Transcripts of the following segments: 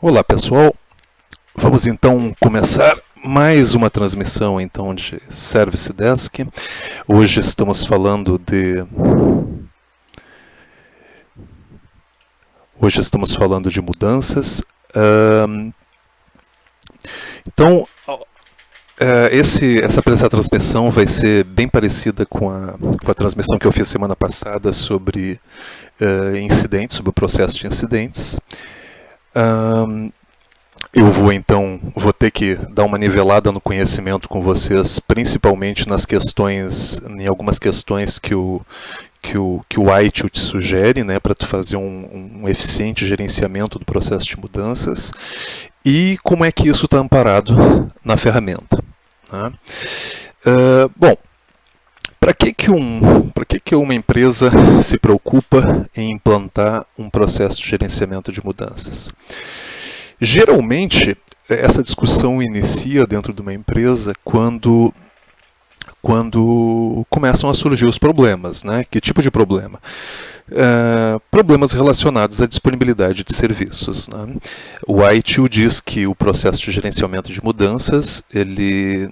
Olá pessoal, vamos então começar mais uma transmissão então de Service Desk. Hoje estamos falando de mudanças. Então essa transmissão vai ser bem parecida com a transmissão que eu fiz semana passada sobre incidentes, sobre o processo de incidentes. Eu vou ter que dar uma nivelada no conhecimento com vocês, principalmente em algumas questões que o ITIL te sugere, né, para tu fazer um eficiente gerenciamento do processo de mudanças, e como é que isso está amparado na ferramenta. Tá? Bom, para que uma empresa se preocupa em implantar um processo de gerenciamento de mudanças? Geralmente, essa discussão inicia dentro de uma empresa quando começam a surgir os problemas, né? Que tipo de problema? Problemas relacionados à disponibilidade de serviços, né? O ITIL diz que o processo de gerenciamento de mudanças,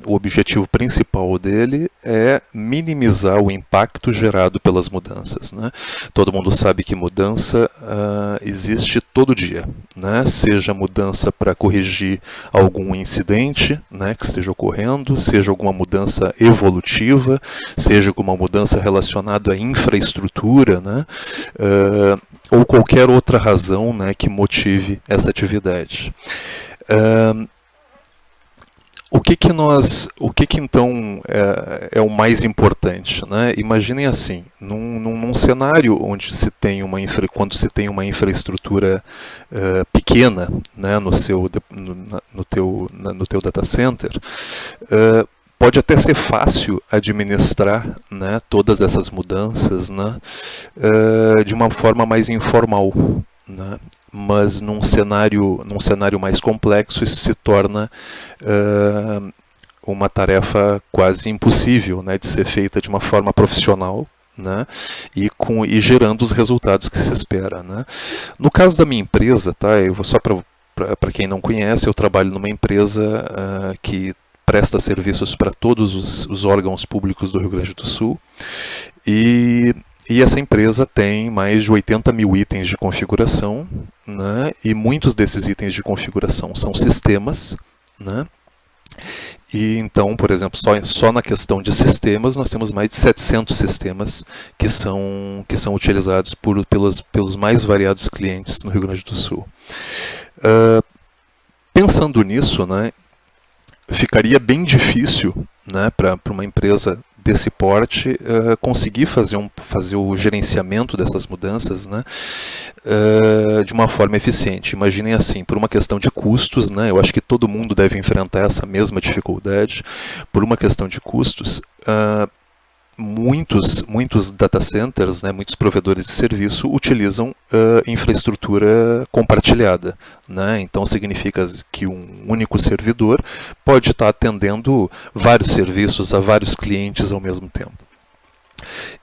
o objetivo principal dele é minimizar o impacto gerado pelas mudanças, né? Todo mundo sabe que mudança existe todo dia, né? Seja mudança para corrigir algum incidente, né, que esteja ocorrendo, seja alguma mudança evolutiva, seja alguma mudança relacionada à infraestrutura, né? Ou qualquer outra razão, né, que motive essa atividade. O que então é o mais importante, né? Imaginem assim, num cenário onde quando se tem uma infraestrutura pequena, né, no teu data center, pode até ser fácil administrar, né, todas essas mudanças, né, de uma forma mais informal, né? Mas num cenário mais complexo isso se torna uma tarefa quase impossível, né, de ser feita de uma forma profissional, né, e gerando os resultados que se espera, né. No caso da minha empresa, tá, eu vou só para quem não conhece, eu trabalho numa empresa que presta serviços para todos os órgãos públicos do Rio Grande do Sul, e essa empresa tem mais de 80 mil itens de configuração, né, e muitos desses itens de configuração são sistemas, né, e então, por exemplo, só na questão de sistemas, nós temos mais de 700 sistemas que são utilizados pelos mais variados clientes no Rio Grande do Sul. Pensando nisso, né, ficaria bem difícil, né, para uma empresa desse porte conseguir fazer o gerenciamento dessas mudanças, né, de uma forma eficiente. Imaginem assim, por uma questão de custos, né, eu acho que todo mundo deve enfrentar essa mesma dificuldade. Por uma questão de custos, muitos data centers, né, muitos provedores de serviço utilizam infraestrutura compartilhada, né? Então significa que um único servidor pode estar atendendo vários serviços a vários clientes ao mesmo tempo.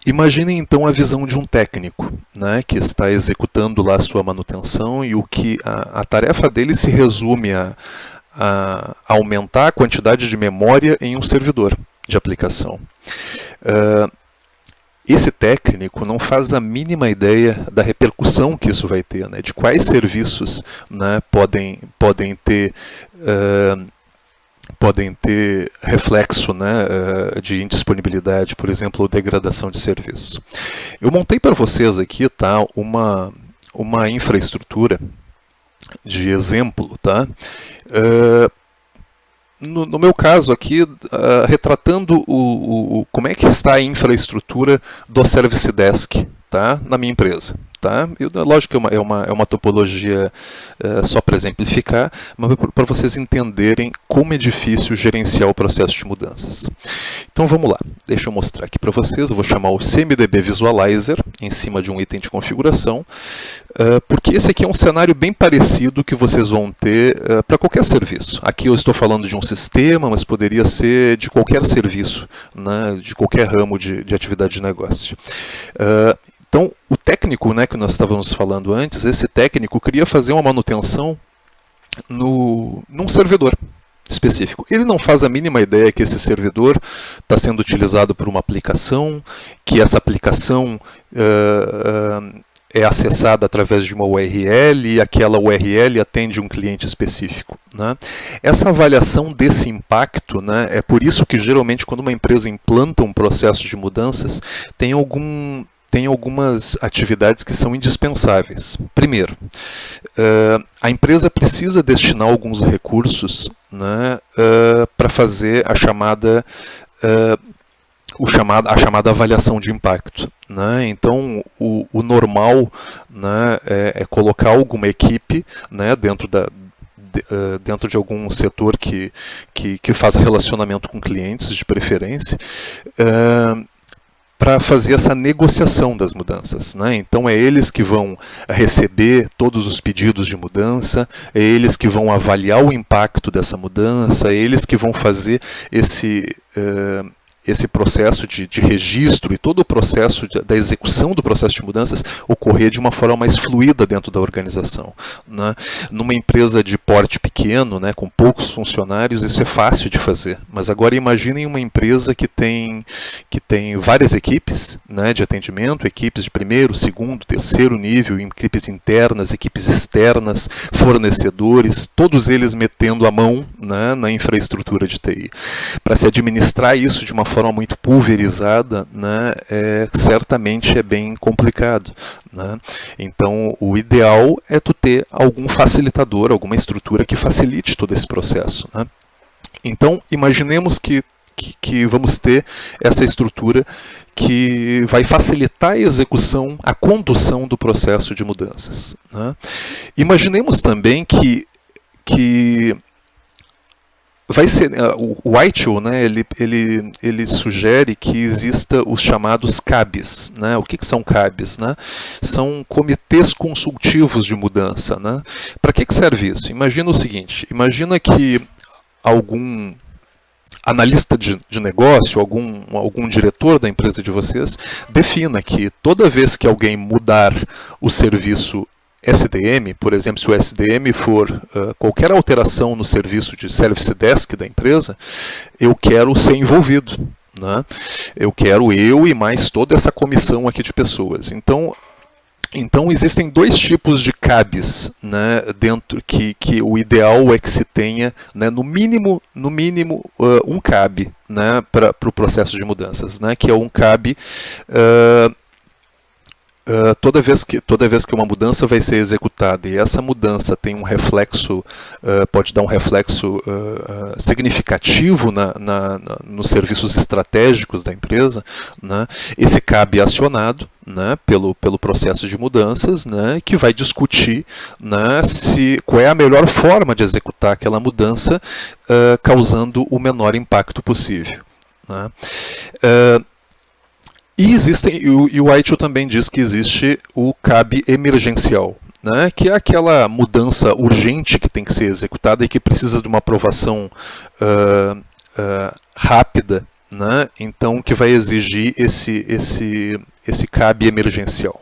Imaginem então a visão de um técnico, né, que está executando lá a sua manutenção, e a tarefa dele se resume a aumentar a quantidade de memória em um servidor de aplicação. Esse técnico não faz a mínima ideia da repercussão que isso vai ter, né, de quais serviços, né, podem ter reflexo, né, de indisponibilidade, por exemplo, ou degradação de serviço. Eu montei para vocês aqui, tá, uma infraestrutura de exemplo, tá? No meu caso aqui, retratando como é que está a infraestrutura do Service Desk, tá, na minha empresa. Tá? Lógico que é uma topologia só para exemplificar, mas para vocês entenderem como é difícil gerenciar o processo de mudanças. Então vamos lá, deixa eu mostrar aqui para vocês. Eu vou chamar o CMDB Visualizer em cima de um item de configuração, porque esse aqui é um cenário bem parecido que vocês vão ter para qualquer serviço. Aqui eu estou falando de um sistema, mas poderia ser de qualquer serviço, né, de qualquer ramo de atividade de negócio. Então, o técnico, né, que nós estávamos falando antes, esse técnico queria fazer uma manutenção num servidor específico. Ele não faz a mínima ideia que esse servidor está sendo utilizado por uma aplicação, que essa aplicação é acessada através de uma URL e aquela URL atende um cliente específico, né? Essa avaliação desse impacto, né, é por isso que geralmente quando uma empresa implanta um processo de mudanças, tem algumas atividades que são indispensáveis. Primeiro, a empresa precisa destinar alguns recursos, né, para fazer a chamada avaliação de impacto, né? Então, o normal, né, é colocar alguma equipe, né, dentro de algum setor que faz relacionamento com clientes, de preferência, para fazer essa negociação das mudanças, né? Então é eles que vão receber todos os pedidos de mudança, é eles que vão avaliar o impacto dessa mudança, é eles que vão fazer esse processo de registro e todo o processo da execução do processo de mudanças ocorrer de uma forma mais fluida dentro da organização, né? Numa empresa de porte pequeno, né, com poucos funcionários, isso é fácil de fazer. Mas agora imaginem uma empresa que tem várias equipes, né, de atendimento, equipes de primeiro, segundo, terceiro nível, equipes internas, equipes externas, fornecedores, todos eles metendo a mão, né, na infraestrutura de TI. Para se administrar isso de uma forma muito pulverizada, né, certamente é bem complicado, né? Então, o ideal é tu ter algum facilitador, alguma estrutura que facilite todo esse processo, né? Então, imaginemos que vamos ter essa estrutura que vai facilitar a execução, a condução do processo de mudanças, né? Imaginemos também que vai ser, o Whitehall, né, ele sugere que exista os chamados CABs, né? O que são CABs, né? São comitês consultivos de mudança, né? Para que serve isso? Imagina o seguinte, imagina que algum analista de negócio, algum diretor da empresa de vocês, defina que toda vez que alguém mudar o serviço SDM, por exemplo, se o SDM for qualquer alteração no serviço de Service Desk da empresa, eu quero ser envolvido, né? Eu e mais toda essa comissão aqui de pessoas. Então existem dois tipos de CABs, né, dentro que o ideal é que se tenha, né, no mínimo um CAB, né, para o processo de mudanças, né, que é um CAB toda vez que uma mudança vai ser executada e essa mudança tem um reflexo, pode dar um reflexo significativo nos serviços estratégicos da empresa, né, esse CAB é acionado, né, pelo processo de mudanças, né, que vai discutir, né, qual é a melhor forma de executar aquela mudança, causando o menor impacto possível, né. E o Whitehall também diz que existe o CAB emergencial, né, que é aquela mudança urgente que tem que ser executada e que precisa de uma aprovação rápida, né, então que vai exigir esse CAB emergencial.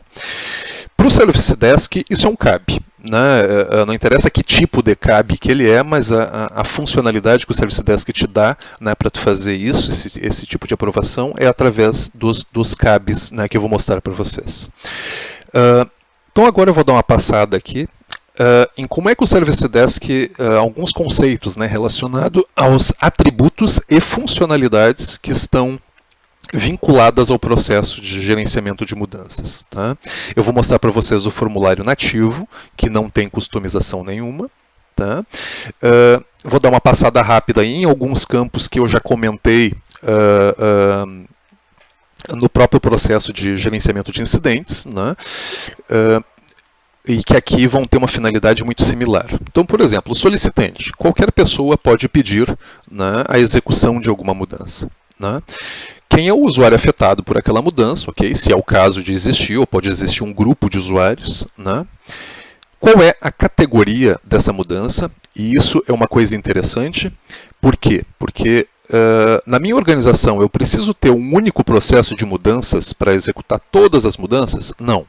Para o Service Desk, isso é um CAB. Né? Não interessa que tipo de CAB que ele é, mas a funcionalidade que o Service Desk te dá, né, para tu fazer isso, esse tipo de aprovação, é através dos CABs, né, que eu vou mostrar para vocês. Então agora eu vou dar uma passada aqui em como é que o Service Desk, alguns conceitos, né, relacionados aos atributos e funcionalidades que estão vinculadas ao processo de gerenciamento de mudanças, tá? Eu vou mostrar para vocês o formulário nativo, que não tem customização nenhuma. Tá? Vou dar uma passada rápida em alguns campos que eu já comentei no próprio processo de gerenciamento de incidentes, né? E que aqui vão ter uma finalidade muito similar. Então, por exemplo, o solicitante. Qualquer pessoa pode pedir, né, a execução de alguma mudança. Né? Quem é o usuário afetado por aquela mudança, okay? Se é o caso de existir, ou pode existir um grupo de usuários. Né? Qual é a categoria dessa mudança? E isso é uma coisa interessante. Por quê? Porque na minha organização eu preciso ter um único processo de mudanças para executar todas as mudanças? Não.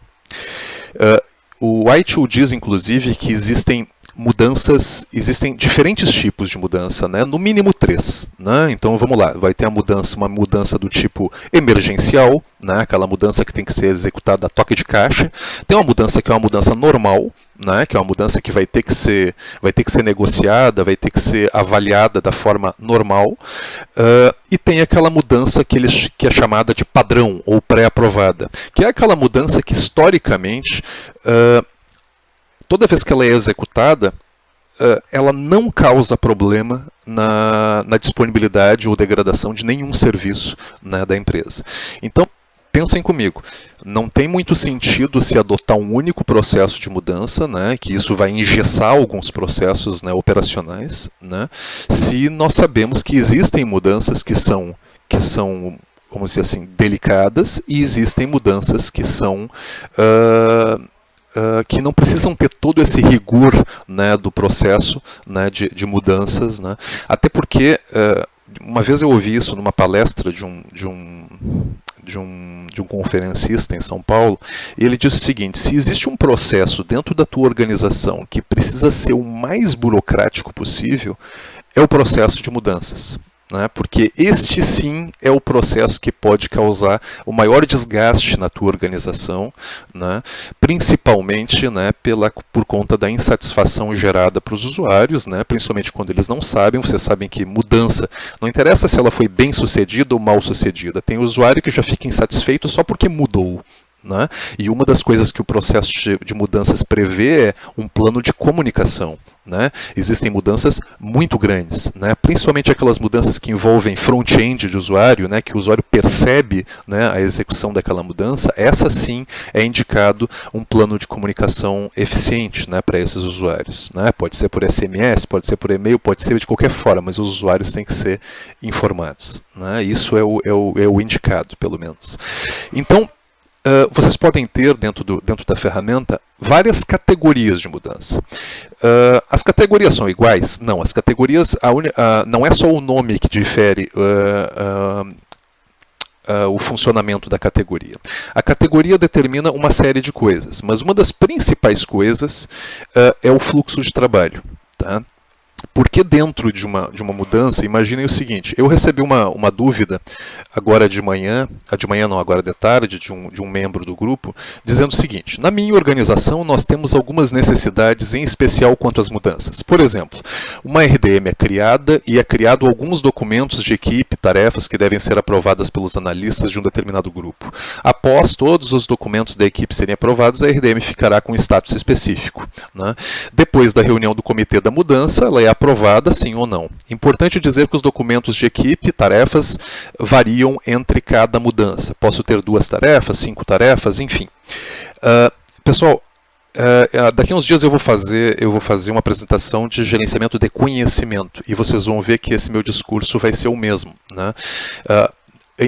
O Whitehall diz, inclusive, que existem mudanças, existem diferentes tipos de mudança, né? No mínimo 3. Né? Então vamos lá, vai ter uma mudança do tipo emergencial, né? Aquela mudança que tem que ser executada a toque de caixa. Tem uma mudança que é uma mudança normal, né? Que é uma mudança que vai ter que ser negociada, vai ter que ser avaliada da forma normal. E tem aquela mudança que é chamada de padrão ou pré-aprovada, que é aquela mudança que historicamente toda vez que ela é executada, ela não causa problema na disponibilidade ou degradação de nenhum serviço, né, da empresa. Então, pensem comigo, não tem muito sentido se adotar um único processo de mudança, né, que isso vai engessar alguns processos, né, operacionais, né, se nós sabemos que existem mudanças que são, vamos dizer assim, delicadas, e existem mudanças que são que não precisam ter todo esse rigor, né, do processo, né, de mudanças, né? Até porque, uma vez eu ouvi isso numa palestra de um conferencista em São Paulo, e ele disse o seguinte: se existe um processo dentro da tua organização que precisa ser o mais burocrático possível, é o processo de mudanças. Né? Porque este sim é o processo que pode causar o maior desgaste na tua organização, né? Principalmente, né, por conta da insatisfação gerada para os usuários, né? Principalmente quando eles não sabem. Vocês sabem que mudança, não interessa se ela foi bem sucedida ou mal sucedida, tem usuário que já fica insatisfeito só porque mudou. Né? E uma das coisas que o processo de mudanças prevê é um plano de comunicação. Né? Existem mudanças muito grandes, né? Principalmente aquelas mudanças que envolvem front-end de usuário, né? Que o usuário percebe, né, a execução daquela mudança. Essa sim é indicado um plano de comunicação eficiente, né, para esses usuários. Né? Pode ser por SMS, pode ser por e-mail, pode ser de qualquer forma, mas os usuários têm que ser informados. Né? Isso é o indicado, pelo menos. Então, vocês podem ter dentro da ferramenta várias categorias de mudança. As categorias são iguais? Não, as categorias, não é só o nome que difere o funcionamento da categoria. A categoria determina uma série de coisas, mas uma das principais coisas é o fluxo de trabalho. Tá? Porque dentro de uma mudança, imaginem o seguinte: eu recebi uma dúvida agora de manhã, agora de tarde, de um membro do grupo, dizendo o seguinte: na minha organização nós temos algumas necessidades, em especial quanto às mudanças. Por exemplo, uma RDM é criada e é criado alguns documentos de equipe, tarefas que devem ser aprovadas pelos analistas de um determinado grupo. Após todos os documentos da equipe serem aprovados, a RDM ficará com status específico. Né? Depois da reunião do comitê da mudança, ela é aprovada, sim ou não. Importante dizer que os documentos de equipe, tarefas, variam entre cada mudança. Posso ter 2 tarefas, 5 tarefas, enfim. Pessoal, daqui a uns dias eu vou fazer uma apresentação de gerenciamento de conhecimento, e vocês vão ver que esse meu discurso vai ser o mesmo. Né?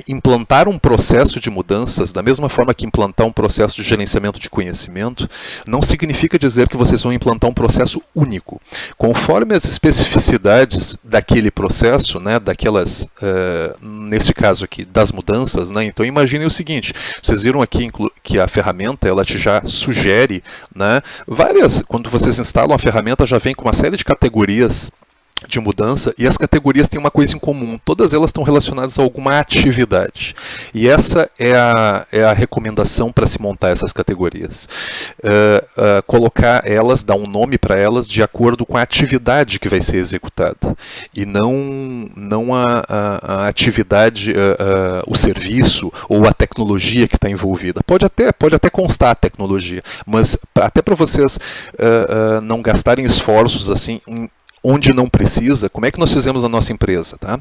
Implantar um processo de mudanças, da mesma forma que implantar um processo de gerenciamento de conhecimento, não significa dizer que vocês vão implantar um processo único. Conforme as especificidades daquele processo, né, nesse caso aqui, das mudanças, né, então imaginem o seguinte: vocês viram aqui que a ferramenta, ela já sugere, né, quando vocês instalam a ferramenta, já vem com uma série de categorias de mudança, e as categorias têm uma coisa em comum: todas elas estão relacionadas a alguma atividade. E essa é a recomendação para se montar essas categorias. Colocar elas, dar um nome para elas de acordo com a atividade que vai ser executada, e não a atividade, o serviço ou a tecnologia que está envolvida. Pode até constar a tecnologia, mas até para vocês não gastarem esforços assim onde não precisa. Como é que nós fizemos na nossa empresa? Tá?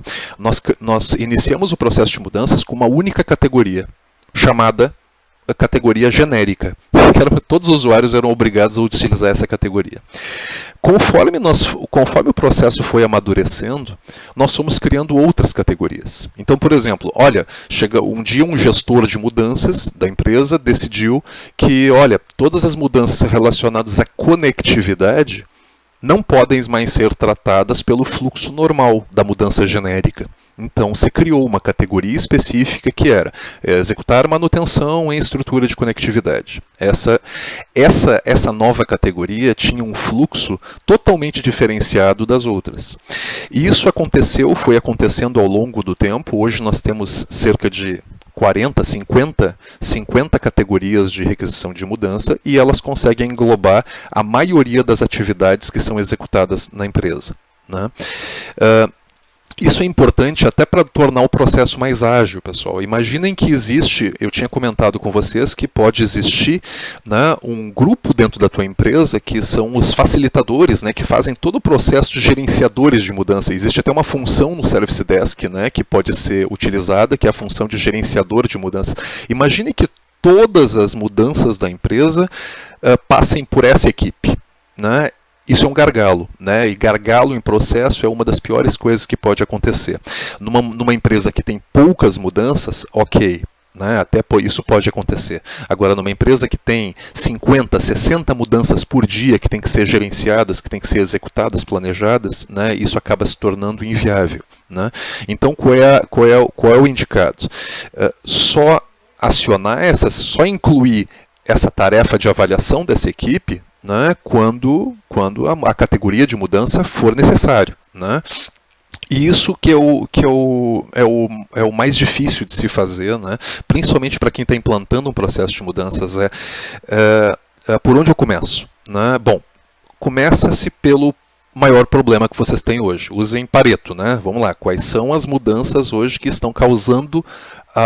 Nós iniciamos o processo de mudanças com uma única categoria, chamada categoria genérica. Todos os usuários eram obrigados a utilizar essa categoria. Conforme o processo foi amadurecendo, nós fomos criando outras categorias. Então, por exemplo, chega um dia um gestor de mudanças da empresa decidiu que, todas as mudanças relacionadas à conectividade não podem mais ser tratadas pelo fluxo normal da mudança genérica. Então, se criou uma categoria específica que era executar manutenção em estrutura de conectividade. Essa nova categoria tinha um fluxo totalmente diferenciado das outras. E isso foi acontecendo ao longo do tempo. Hoje nós temos cerca de 40, 50 categorias de requisição de mudança e elas conseguem englobar a maioria das atividades que são executadas na empresa, né? Isso é importante até para tornar o processo mais ágil, pessoal. Imaginem que eu tinha comentado com vocês que pode existir, né, um grupo dentro da tua empresa que são os facilitadores, né, que fazem todo o processo de gerenciadores de mudança. Existe até uma função no Service Desk, né, que pode ser utilizada, que é a função de gerenciador de mudança. Imagine que todas as mudanças da empresa passem por essa equipe, né? Isso é um gargalo, né? E gargalo em processo é uma das piores coisas que pode acontecer. Numa empresa que tem poucas mudanças, ok, né? Até isso pode acontecer. Agora, numa empresa que tem 50, 60 mudanças por dia que tem que ser gerenciadas, que tem que ser executadas, planejadas, né? Isso acaba se tornando inviável, né? Então, qual é o indicado? Só incluir essa tarefa de avaliação dessa equipe, né, quando a categoria de mudança for necessário, né? E isso que é o mais difícil de se fazer, né? Principalmente para quem está implantando um processo de mudanças, por onde eu começo, né? Bom, começa-se pelo maior problema que vocês têm hoje. Usem Pareto, né? Vamos lá, quais são as mudanças hoje que estão causando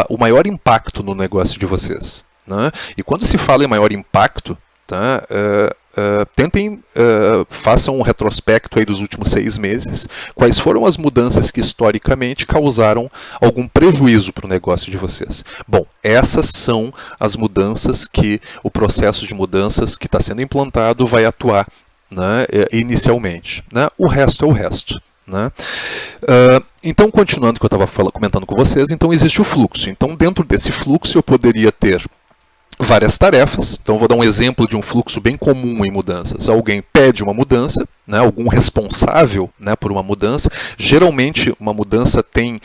o maior impacto no negócio de vocês, né? E quando se fala em maior impacto, tá? Façam um retrospecto aí dos últimos 6 meses. Quais foram as mudanças que historicamente causaram algum prejuízo para o negócio de vocês? Bom, essas são as mudanças que o processo de mudanças que está sendo implantado vai atuar, né, inicialmente, né? O resto é o resto, né? Então, continuando o que eu estava comentando com vocês, então existe o fluxo. Então, dentro desse fluxo eu poderia ter várias tarefas. Então, vou dar um exemplo de um fluxo bem comum em mudanças. Alguém pede uma mudança, né, algum responsável, né, por uma mudança. Geralmente, uma mudança tem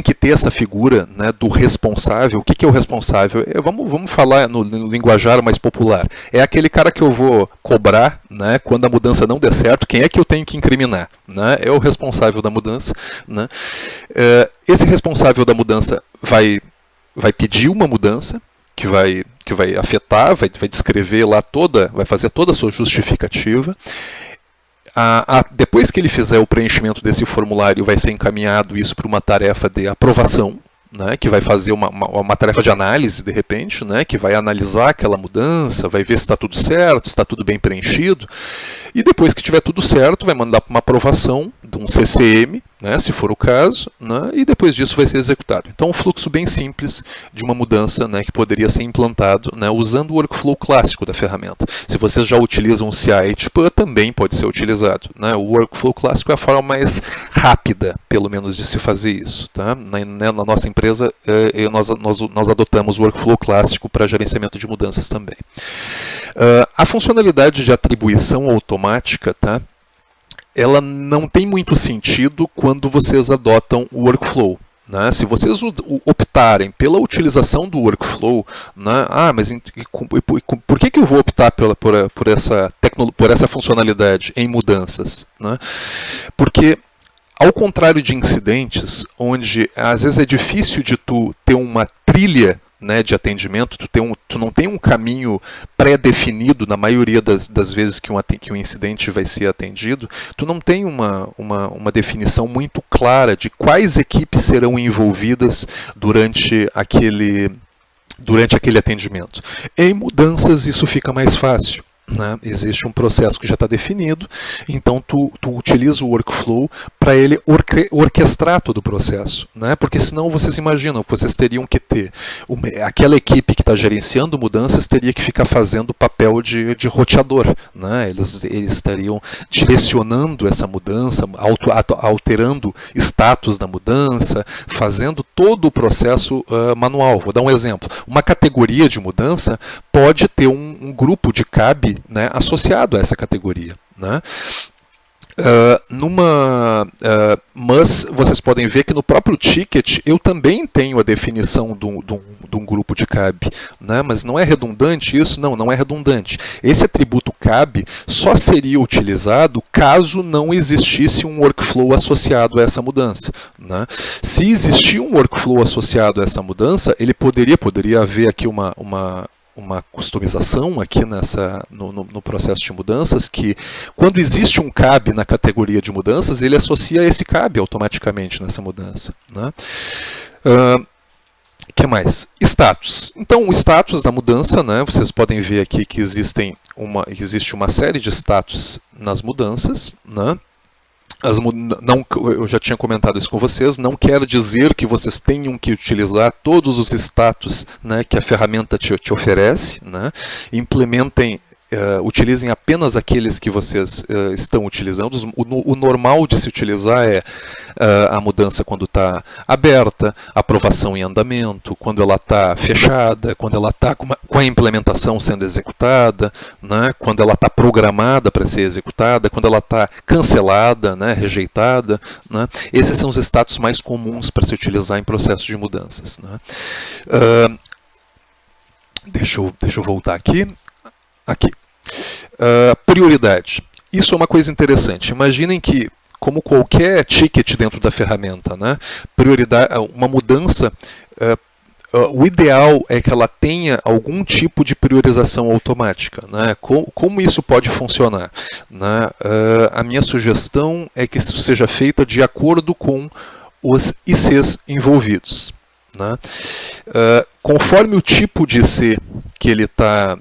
que ter essa figura, né, do responsável. O que é o responsável? Vamos falar no linguajar mais popular. É aquele cara que eu vou cobrar, né, quando a mudança não der certo. Quem é que eu tenho que incriminar? Né? É o responsável da mudança, né? Esse responsável da mudança vai pedir uma mudança, que vai afetar, vai descrever lá vai fazer toda a sua justificativa. Depois que ele fizer o preenchimento desse formulário, vai ser encaminhado isso para uma tarefa de aprovação, né, que vai fazer uma tarefa de análise, de repente, né, que vai analisar aquela mudança, vai ver se está tudo certo, se está tudo bem preenchido, e depois que tiver tudo certo, vai mandar para uma aprovação de um CCM, né, se for o caso, né, e depois disso vai ser executado. Então, um fluxo bem simples de uma mudança, né, que poderia ser implantado, né, usando o workflow clássico da ferramenta. Se vocês já utilizam o CI/HPA, também pode ser utilizado, né? O workflow clássico é a forma mais rápida, pelo menos, de se fazer isso. Tá? Na nossa empresa, nós adotamos o workflow clássico para gerenciamento de mudanças também. A funcionalidade de atribuição automática, tá? Ela não tem muito sentido quando vocês adotam o workflow. Né? Se vocês optarem pela utilização do workflow, né? Mas por que eu vou optar por essa funcionalidade em mudanças? Né? Porque, ao contrário de incidentes, onde às vezes é difícil de tu ter uma trilha, né, de atendimento, tu não tem um caminho pré-definido na maioria das vezes que um incidente vai ser atendido, tu não tem uma definição muito clara de quais equipes serão envolvidas durante aquele atendimento. Em mudanças isso fica mais fácil. Né? Existe um processo que já está definido, então tu utiliza o workflow para ele orquestrar todo o processo, né? Porque senão vocês imaginam que vocês teriam que ter aquela equipe que está gerenciando mudanças teria que ficar fazendo o papel de roteador, né? Eles estariam direcionando essa mudança, alterando status da mudança, fazendo todo o processo manual. Vou dar um exemplo. Uma categoria de mudança pode ter um grupo de CAB, né, associado a essa categoria. Né? Mas vocês podem ver que no próprio ticket eu também tenho a definição de um grupo de cab, né? Mas não é redundante isso? Não é redundante. Esse atributo cab só seria utilizado caso não existisse um workflow associado a essa mudança, né? Se existir um workflow associado a essa mudança, ele poderia haver aqui uma customização aqui no processo de mudanças, que quando existe um cab na categoria de mudanças, ele associa esse cab automaticamente nessa mudança, né? Que mais? Status. Então, o status da mudança, né, vocês podem ver aqui que existe uma série de status nas mudanças, né? Eu já tinha comentado isso com vocês, não quer dizer que vocês tenham que utilizar todos os status, né, que a ferramenta te oferece, né? Implementem, utilizem apenas aqueles que vocês estão utilizando. O normal de se utilizar é a mudança quando está aberta, aprovação em andamento, quando ela está fechada, quando ela está com a implementação sendo executada, né, quando ela está programada para ser executada, quando ela está cancelada, né, rejeitada, né. Esses são os status mais comuns para se utilizar em processos de mudanças, né. Deixa eu voltar aqui. Prioridade. Isso é uma coisa interessante. Imaginem que, como qualquer ticket dentro da ferramenta, né, uma mudança, o ideal é que ela tenha algum tipo de priorização automática, né? Como isso pode funcionar, né? A minha sugestão é que isso seja feita de acordo com os ICs envolvidos, né? Conforme o tipo de IC que ele está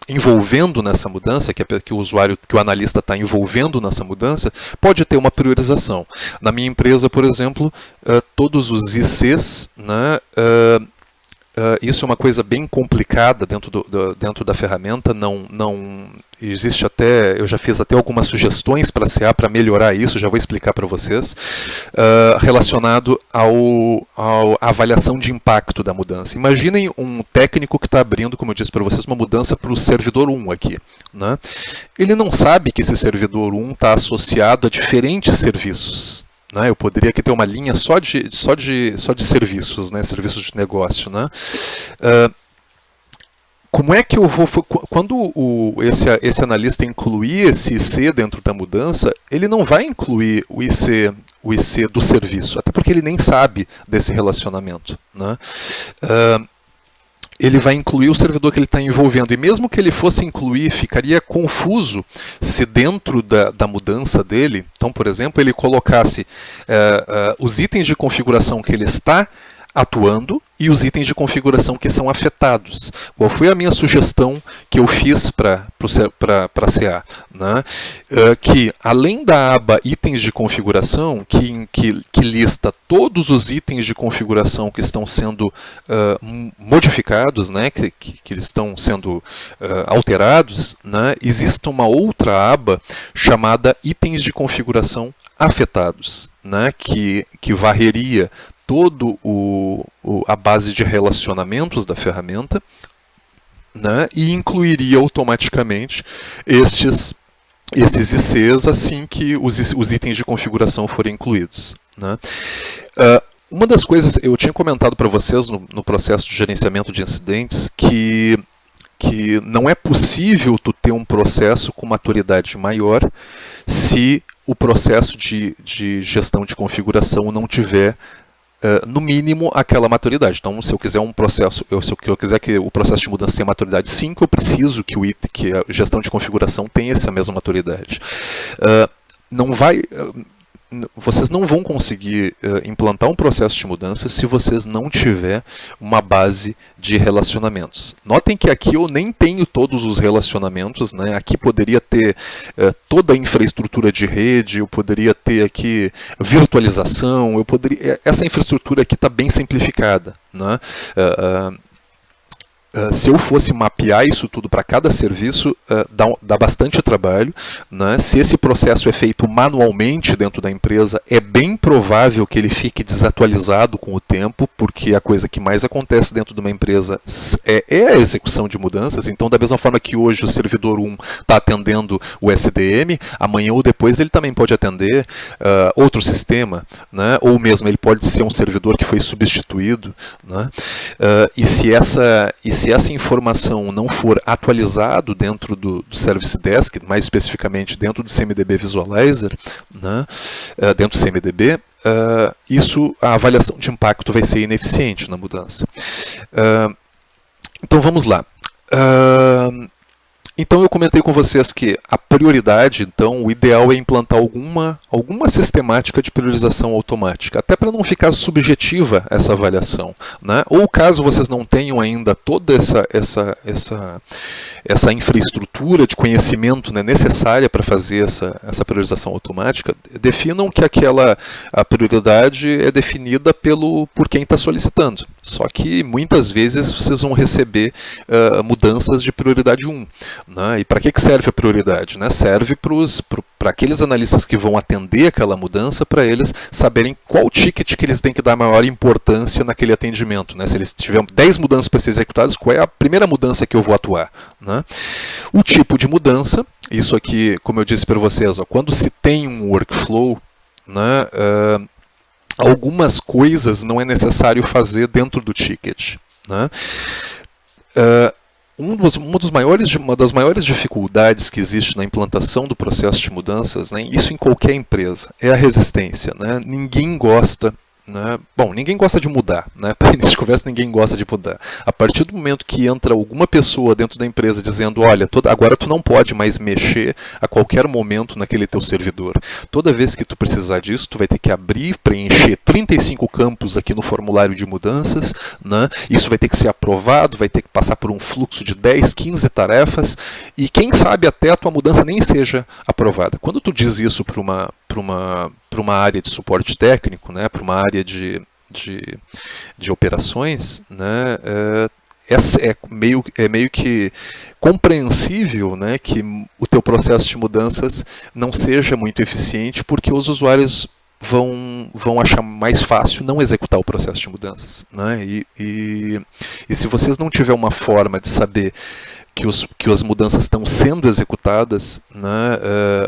envolvendo nessa mudança, que o analista está envolvendo nessa mudança, pode ter uma priorização. Na minha empresa, por exemplo, todos os ICs, né, isso é uma coisa bem complicada dentro da ferramenta, não existe eu já fiz até algumas sugestões para a CA para melhorar isso, já vou explicar para vocês, relacionado à avaliação de impacto da mudança. Imaginem um técnico que está abrindo, como eu disse para vocês, uma mudança para o servidor 1 aqui, né? Ele não sabe que esse servidor 1 está associado a diferentes serviços. Eu poderia aqui ter uma linha só de serviços, né? Serviços de negócio, né? Como é que eu vou... Quando esse analista incluir esse IC dentro da mudança, ele não vai incluir o IC do serviço, até porque ele nem sabe desse relacionamento, né? Ele vai incluir o servidor que ele está envolvendo. E mesmo que ele fosse incluir, ficaria confuso se dentro da mudança dele, então, por exemplo, ele colocasse os itens de configuração que ele está atuando e os itens de configuração que são afetados. Qual foi a minha sugestão que eu fiz para a CA? Né? Que, além da aba itens de configuração, que lista todos os itens de configuração que estão sendo modificados, né? que estão sendo alterados, né? Existe uma outra aba chamada itens de configuração afetados, né? que varreria todo a base de relacionamentos da ferramenta, né, e incluiria automaticamente esses ICs assim que os itens de configuração forem incluídos, né. Uma das coisas, eu tinha comentado para vocês no processo de gerenciamento de incidentes que não é possível tu ter um processo com maturidade maior se o processo de gestão de configuração não tiver no mínimo aquela maturidade. Então, se eu quiser se eu quiser que o processo de mudança tenha maturidade 5, eu preciso que a gestão de configuração tenha essa mesma maturidade. Vocês não vão conseguir implantar um processo de mudança se vocês não tiver uma base de relacionamentos. Notem que aqui eu nem tenho todos os relacionamentos, né? Aqui poderia ter toda a infraestrutura de rede, eu poderia ter aqui virtualização, essa infraestrutura aqui está bem simplificada, né? se eu fosse mapear isso tudo para cada serviço, dá bastante trabalho, né? Se esse processo é feito manualmente dentro da empresa, é bem provável que ele fique desatualizado com o tempo, porque a coisa que mais acontece dentro de uma empresa é a execução de mudanças. Então, da mesma forma que hoje o servidor 1 está atendendo o SDM, amanhã ou depois ele também pode atender outro sistema, né? Ou mesmo ele pode ser um servidor que foi substituído, né? E se essa informação não for atualizado dentro do Service Desk, mais especificamente dentro do CMDB Visualizer, né, dentro do CMDB, a avaliação de impacto vai ser ineficiente na mudança. Então vamos lá. Então eu comentei com vocês que a prioridade, então, o ideal é implantar alguma sistemática de priorização automática, até para não ficar subjetiva essa avaliação, né? Ou caso vocês não tenham ainda toda essa infraestrutura de conhecimento, né, necessária para fazer essa priorização automática, definam que a prioridade é definida por quem está solicitando. Só que muitas vezes vocês vão receber mudanças de prioridade 1. Né? E para que serve a prioridade? Né? Serve para aqueles analistas que vão atender aquela mudança, para eles saberem qual ticket que eles têm que dar maior importância naquele atendimento. Né? Se eles tiverem 10 mudanças para ser executadas, qual é a primeira mudança que eu vou atuar? Né? O tipo de mudança, isso aqui, como eu disse para vocês, quando se tem um workflow, né, algumas coisas não é necessário fazer dentro do ticket. Né? Uma das maiores dificuldades que existe na implantação do processo de mudanças, né, isso em qualquer empresa, é a resistência. Né? Ninguém gosta, né? Bom, ninguém gosta de mudar. Né? Para início de conversa, ninguém gosta de mudar. A partir do momento que entra alguma pessoa dentro da empresa dizendo, olha, agora tu não pode mais mexer a qualquer momento naquele teu servidor. Toda vez que tu precisar disso, tu vai ter que abrir, preencher 35 campos aqui no formulário de mudanças. Né? Isso vai ter que ser aprovado, vai ter que passar por um fluxo de 10, 15 tarefas, e quem sabe até a tua mudança nem seja aprovada. Quando tu diz isso para uma área de suporte técnico, né, para uma área de operações, né, é meio que compreensível, né, que o teu processo de mudanças não seja muito eficiente, porque os usuários vão achar mais fácil não executar o processo de mudanças. Né, e se vocês não tiverem uma forma de saber que as mudanças estão sendo executadas, né,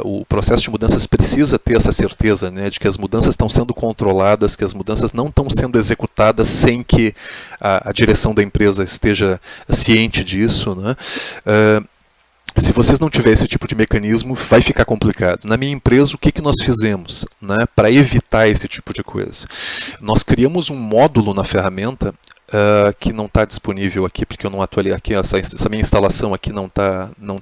o processo de mudanças precisa ter essa certeza, né, de que as mudanças estão sendo controladas, que as mudanças não estão sendo executadas sem que a direção da empresa esteja ciente disso. Né. Se vocês não tiverem esse tipo de mecanismo, vai ficar complicado. Na minha empresa, o que nós fizemos, né, para evitar esse tipo de coisa? Nós criamos um módulo na ferramenta que não está disponível aqui, porque eu não atualizei aqui, essa minha instalação aqui não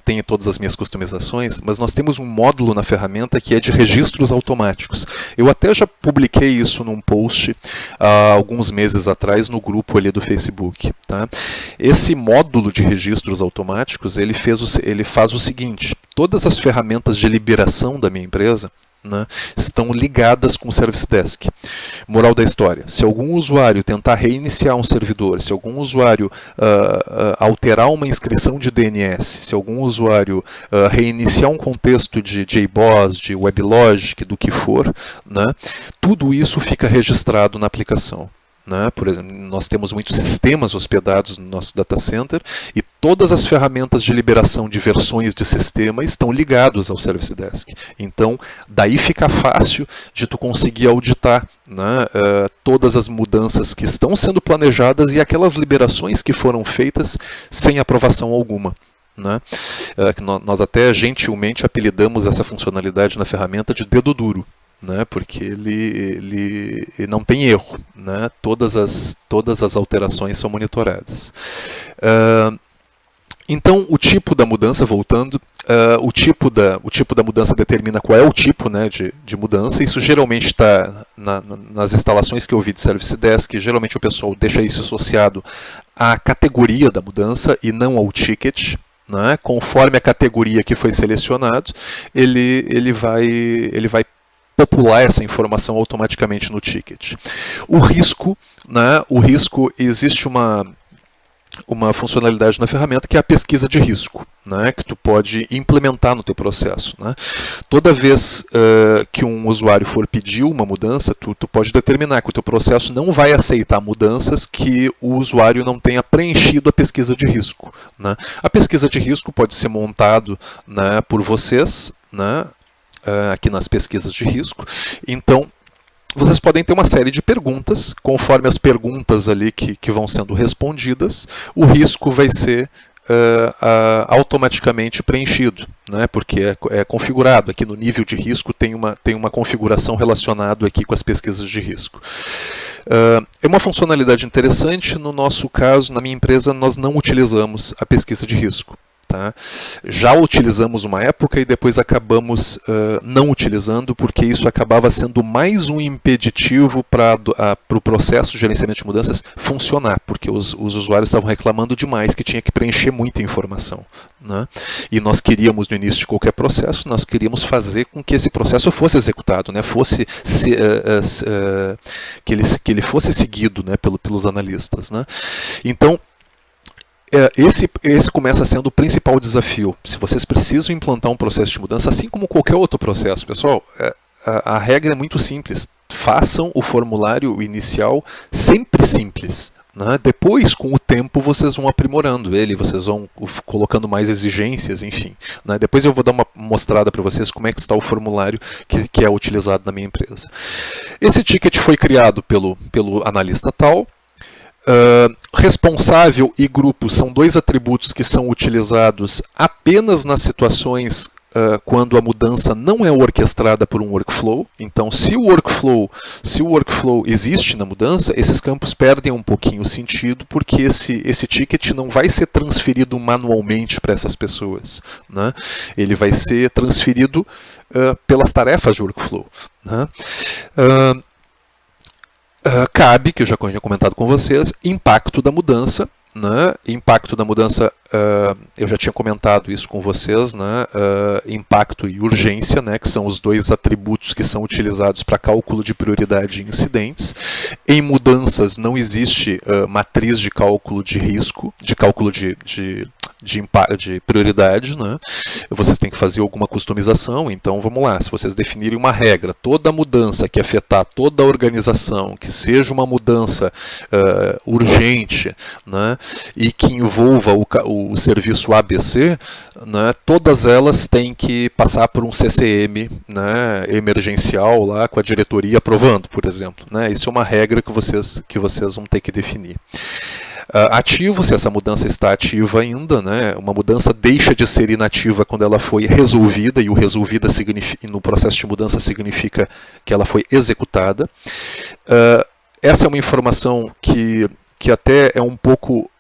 tem todas as minhas customizações, mas nós temos um módulo na ferramenta que é de registros automáticos. Eu até já publiquei isso num post há alguns meses atrás no grupo ali do Facebook. Tá? Esse módulo de registros automáticos, ele faz o seguinte: todas as ferramentas de liberação da minha empresa, né, estão ligadas com o Service Desk. Moral da história: se algum usuário tentar reiniciar um servidor, se algum usuário alterar uma inscrição de DNS, se algum usuário reiniciar um contexto de JBoss, de WebLogic, do que for, né, tudo isso fica registrado na aplicação. Né? Por exemplo, nós temos muitos sistemas hospedados no nosso data center e todas as ferramentas de liberação de versões de sistema estão ligados ao Service Desk. Então, daí fica fácil de tu conseguir auditar, né, todas as mudanças que estão sendo planejadas e aquelas liberações que foram feitas sem aprovação alguma. Né? Nós até gentilmente apelidamos essa funcionalidade na ferramenta de dedo duro. Né, porque ele não tem erro, né, todas as alterações são monitoradas. Então, o tipo da mudança, voltando, o tipo da mudança determina qual é o tipo, né, de mudança. Isso geralmente está nas instalações que eu vi de Service Desk. Geralmente o pessoal deixa isso associado à categoria da mudança e não ao ticket. Né, conforme a categoria que foi selecionado, ele vai popular essa informação automaticamente no ticket. O risco, né, existe uma uma funcionalidade na ferramenta que é a pesquisa de risco, né, que tu pode implementar no teu processo, né. Toda vez que um usuário for pedir uma mudança, tu pode determinar que o teu processo não vai aceitar mudanças que o usuário não tenha preenchido a pesquisa de risco, né. A pesquisa de risco pode ser montado, né, por vocês, né, aqui nas pesquisas de risco. Então, vocês podem ter uma série de perguntas, conforme as perguntas ali que vão sendo respondidas, o risco vai ser automaticamente preenchido, né, porque é configurado. Aqui no nível de risco tem uma configuração relacionada aqui com as pesquisas de risco. É uma funcionalidade interessante. No nosso caso, na minha empresa, nós não utilizamos a pesquisa de risco. Tá? Já utilizamos uma época e depois acabamos não utilizando, porque isso acabava sendo mais um impeditivo para o processo de gerenciamento de mudanças funcionar, porque os usuários estavam reclamando demais que tinha que preencher muita informação, né? E nós queríamos, no início de qualquer processo, nós queríamos fazer com que esse processo fosse executado, né? Que ele fosse seguido, né, pelos analistas, né? Então, esse começa sendo o principal desafio. Se vocês precisam implantar um processo de mudança, assim como qualquer outro processo, pessoal, a regra é muito simples. Façam o formulário inicial sempre simples, né? Depois, com o tempo, vocês vão aprimorando ele, vocês vão colocando mais exigências, enfim, né? Depois eu vou dar uma mostrada para vocês como é que está o formulário que é utilizado na minha empresa. Esse ticket foi criado pelo analista tal. Responsável e grupo são dois atributos que são utilizados apenas nas situações quando a mudança não é orquestrada por um workflow. Então, se o workflow existe na mudança, esses campos perdem um pouquinho o sentido, porque esse ticket não vai ser transferido manualmente para essas pessoas, né? Ele vai ser transferido pelas tarefas de workflow, né? Cabe, que eu já tinha comentado com vocês, impacto da mudança, né? Impacto da mudança, eu já tinha comentado isso com vocês, né? Impacto e urgência, né? Que são os dois atributos que são utilizados para cálculo de prioridade em incidentes. Em mudanças não existe matriz de cálculo de risco, de cálculo de prioridade, né? Vocês têm que fazer alguma customização. Então vamos lá, se vocês definirem uma regra, toda mudança que afetar toda a organização, que seja uma mudança urgente, né, e que envolva o serviço ABC, né, todas elas têm que passar por um CCM, né, emergencial lá com a diretoria aprovando, por exemplo, né? Isso é uma regra que vocês vão ter que definir. Ativo, se essa mudança está ativa ainda, né? Uma mudança deixa de ser inativa quando ela foi resolvida, e o resolvida no processo de mudança significa que ela foi executada. Essa é uma informação que até é um pouco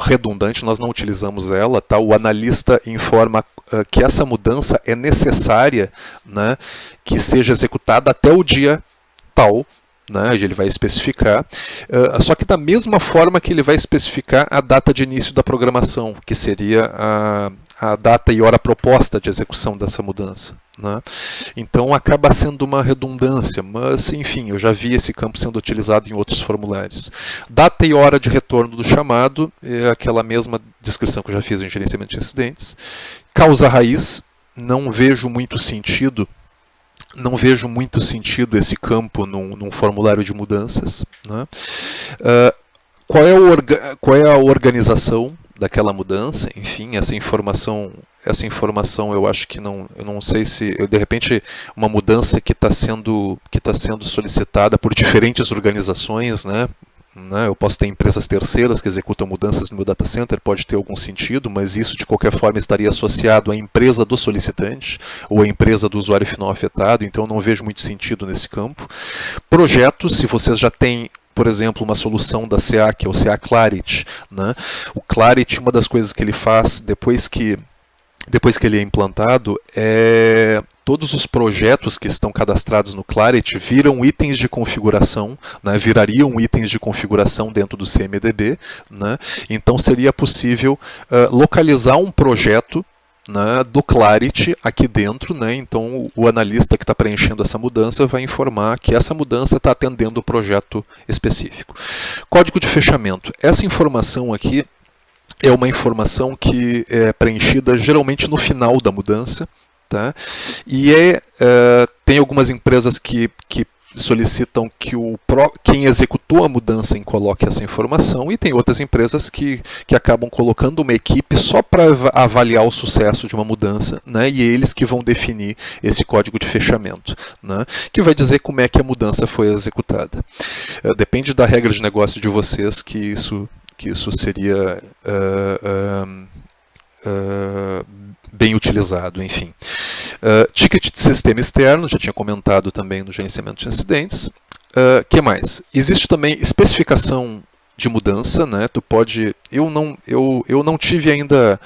redundante, nós não utilizamos ela, tá? O analista informa que essa mudança é necessária, né, que seja executada até o dia tal, né, ele vai especificar, só que da mesma forma que ele vai especificar a data de início da programação, que seria a data e hora proposta de execução dessa mudança, né? Então acaba sendo uma redundância, mas enfim, eu já vi esse campo sendo utilizado em outros formulários. Data e hora de retorno do chamado é aquela mesma descrição que eu já fiz em gerenciamento de incidentes. Causa raiz, não vejo muito sentido esse campo num formulário de mudanças, né? Qual é a organização daquela mudança? Enfim, essa informação eu acho que eu não sei se, de repente, uma mudança que está sendo solicitada por diferentes organizações, né? Eu posso ter empresas terceiras que executam mudanças no meu data center, pode ter algum sentido, mas isso de qualquer forma estaria associado à empresa do solicitante ou à empresa do usuário final afetado, então eu não vejo muito sentido nesse campo. Projetos, se vocês já têm, por exemplo, uma solução da CA, que é o CA Clarity, né? O Clarity, uma das coisas que ele faz depois que ele é implantado, todos os projetos que estão cadastrados no Clarity viram itens de configuração, né, virariam itens de configuração dentro do CMDB, né? Então seria possível localizar um projeto, né, do Clarity aqui dentro, né? Então o analista que está preenchendo essa mudança vai informar que essa mudança está atendendo o projeto específico. Código de fechamento. Essa informação aqui é uma informação que é preenchida geralmente no final da mudança, tá? E tem algumas empresas que solicitam que quem executou a mudança coloque essa informação, e tem outras empresas que acabam colocando uma equipe só para avaliar o sucesso de uma mudança, né, e eles que vão definir esse código de fechamento, né, que vai dizer como é que a mudança foi executada. Depende da regra de negócio de vocês que isso seria bem utilizado, enfim. Ticket de sistema externo, já tinha comentado também no gerenciamento de incidentes. Que mais? Existe também especificação de mudança, né? Tu pode, eu não tive ainda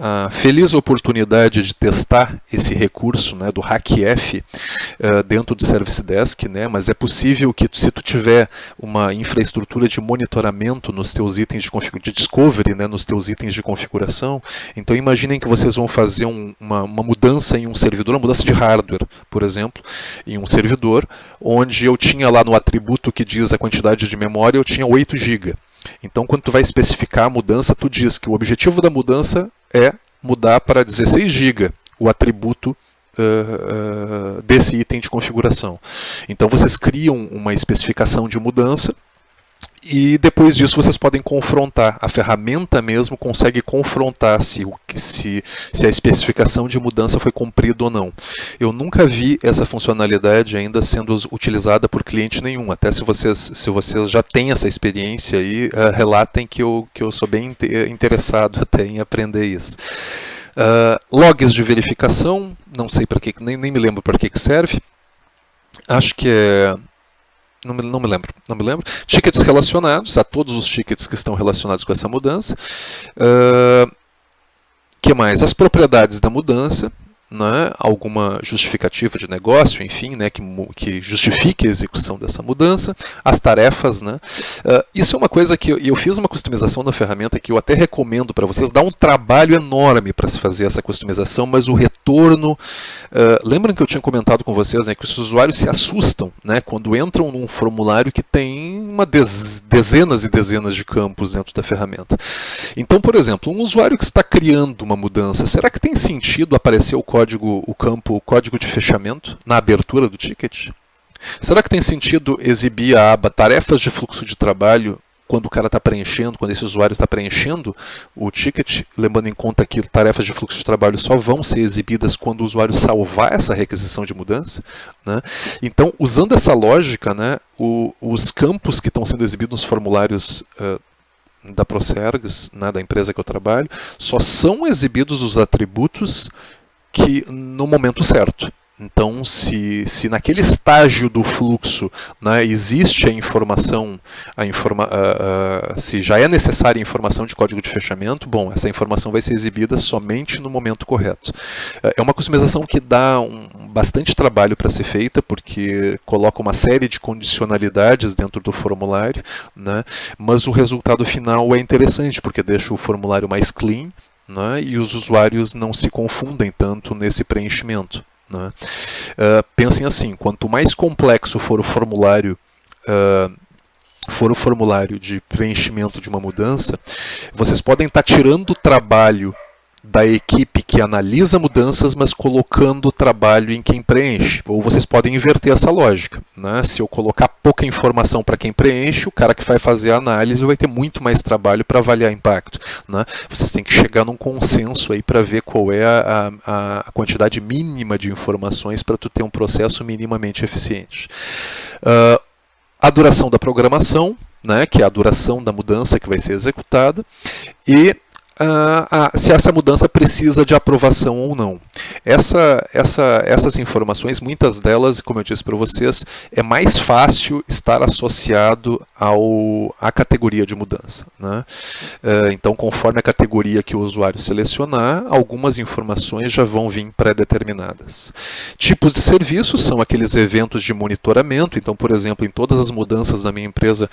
a feliz oportunidade de testar esse recurso, né, do HackF dentro do Service Desk, né, mas é possível que se tu tiver uma infraestrutura de monitoramento nos teus itens de discovery, né, nos teus itens de configuração, então imaginem que vocês vão fazer uma mudança em um servidor, uma mudança de hardware, por exemplo, em um servidor, onde eu tinha lá no atributo que diz a quantidade de memória, eu tinha 8 GB. Então, quando tu vai especificar a mudança, tu diz que o objetivo da mudança é mudar para 16 GB o atributo desse item de configuração. Então, vocês criam uma especificação de mudança e depois disso vocês podem confrontar. A ferramenta mesmo consegue confrontar se a especificação de mudança foi cumprida ou não. Eu nunca vi essa funcionalidade ainda sendo utilizada por cliente nenhum. Até se vocês já têm essa experiência aí, relatem que eu sou bem interessado até em aprender isso. Logs de verificação, não sei para que, nem me lembro para que serve. Acho que é... Não me lembro. Tickets relacionados, a todos os tickets que estão relacionados com essa mudança. Que mais? As propriedades da mudança, né? Alguma justificativa de negócio, enfim, né? que justifique a execução dessa mudança. As tarefas, né? Isso é uma coisa que eu fiz uma customização na ferramenta que eu até recomendo para vocês. Dá um trabalho enorme para se fazer essa customização, mas o retorno... lembram que eu tinha comentado com vocês, né, que os usuários se assustam, né, quando entram num formulário que tem dezenas e dezenas de campos dentro da ferramenta. Então, por exemplo, um usuário que está criando uma mudança, será que tem sentido aparecer o código de fechamento na abertura do ticket? Será que tem sentido exibir a aba tarefas de fluxo de trabalho quando o cara está preenchendo, quando esse usuário está preenchendo o ticket, levando em conta que tarefas de fluxo de trabalho só vão ser exibidas quando o usuário salvar essa requisição de mudança, né? Então, usando essa lógica, né, os campos que estão sendo exibidos nos formulários da Procergs, né, da empresa que eu trabalho, só são exibidos os atributos que no momento certo. Então, se naquele estágio do fluxo, né, existe a informação, se já é necessária a informação de código de fechamento, bom, essa informação vai ser exibida somente no momento correto. É uma customização que dá bastante trabalho para ser feita, porque coloca uma série de condicionalidades dentro do formulário, né, mas o resultado final é interessante, porque deixa o formulário mais clean, né, e os usuários não se confundem tanto nesse preenchimento, né. Pensem assim, quanto mais complexo for o formulário de preenchimento de uma mudança, vocês podem estar tirando o trabalho da equipe que analisa mudanças, mas colocando o trabalho em quem preenche. Ou vocês podem inverter essa lógica, né? Se eu colocar pouca informação para quem preenche, o cara que vai fazer a análise vai ter muito mais trabalho para avaliar impacto, né? Vocês têm que chegar num consenso aí para ver qual é a quantidade mínima de informações para tu ter um processo minimamente eficiente. A duração da programação, né? Que é a duração da mudança que vai ser executada, e se essa mudança precisa de aprovação ou não. Essas informações, muitas delas, como eu disse para vocês, é mais fácil estar associado à categoria de mudança, né? Então, conforme a categoria que o usuário selecionar, algumas informações já vão vir pré-determinadas. Tipos de serviços são aqueles eventos de monitoramento. Então, por exemplo, em todas as mudanças da minha empresa,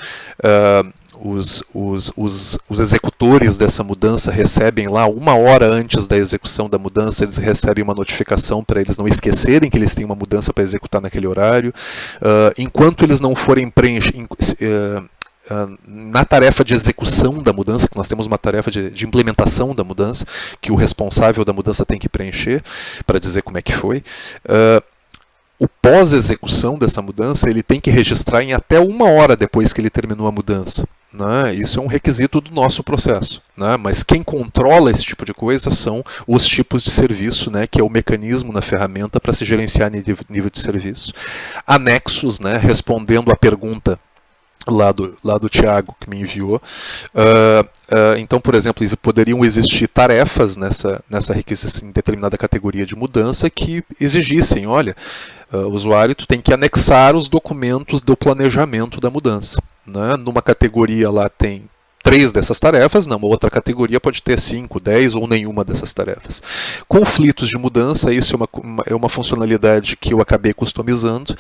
os executores dessa mudança recebem lá 1 hora antes da execução da mudança, eles recebem uma notificação para eles não esquecerem que eles têm uma mudança para executar naquele horário. Enquanto eles não forem na tarefa de execução da mudança, que nós temos uma tarefa de implementação da mudança, que o responsável da mudança tem que preencher para dizer como é que foi, o pós-execução dessa mudança ele tem que registrar em até 1 hora depois que ele terminou a mudança. Né? Isso é um requisito do nosso processo. Né? Mas quem controla esse tipo de coisa são os tipos de serviço, né? Que é o mecanismo na ferramenta para se gerenciar nível de serviço. Anexos, né? Respondendo à pergunta lá do Thiago, que me enviou. Então, por exemplo, poderiam existir tarefas nessa requisição em determinada categoria de mudança que exigissem, olha, o usuário tem que anexar os documentos do planejamento da mudança. Né? Numa categoria lá tem 3 dessas tarefas, numa outra categoria pode ter 5, 10 ou nenhuma dessas tarefas. Conflitos de mudança, isso é uma funcionalidade que eu acabei customizando.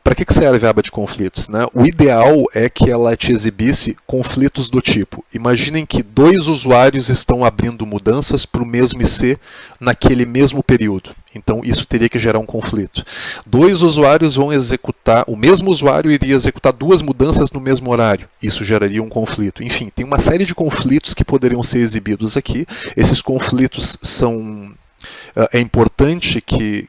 Para que serve a aba de conflitos? Né? O ideal é que ela te exibisse conflitos do tipo: imaginem que 2 usuários estão abrindo mudanças para o mesmo IC naquele mesmo período. Então isso teria que gerar um conflito. 2 usuários vão executar, o mesmo usuário iria executar 2 mudanças no mesmo horário. Isso geraria um conflito. Enfim, tem uma série de conflitos que poderiam ser exibidos aqui. Esses conflitos são... É importante que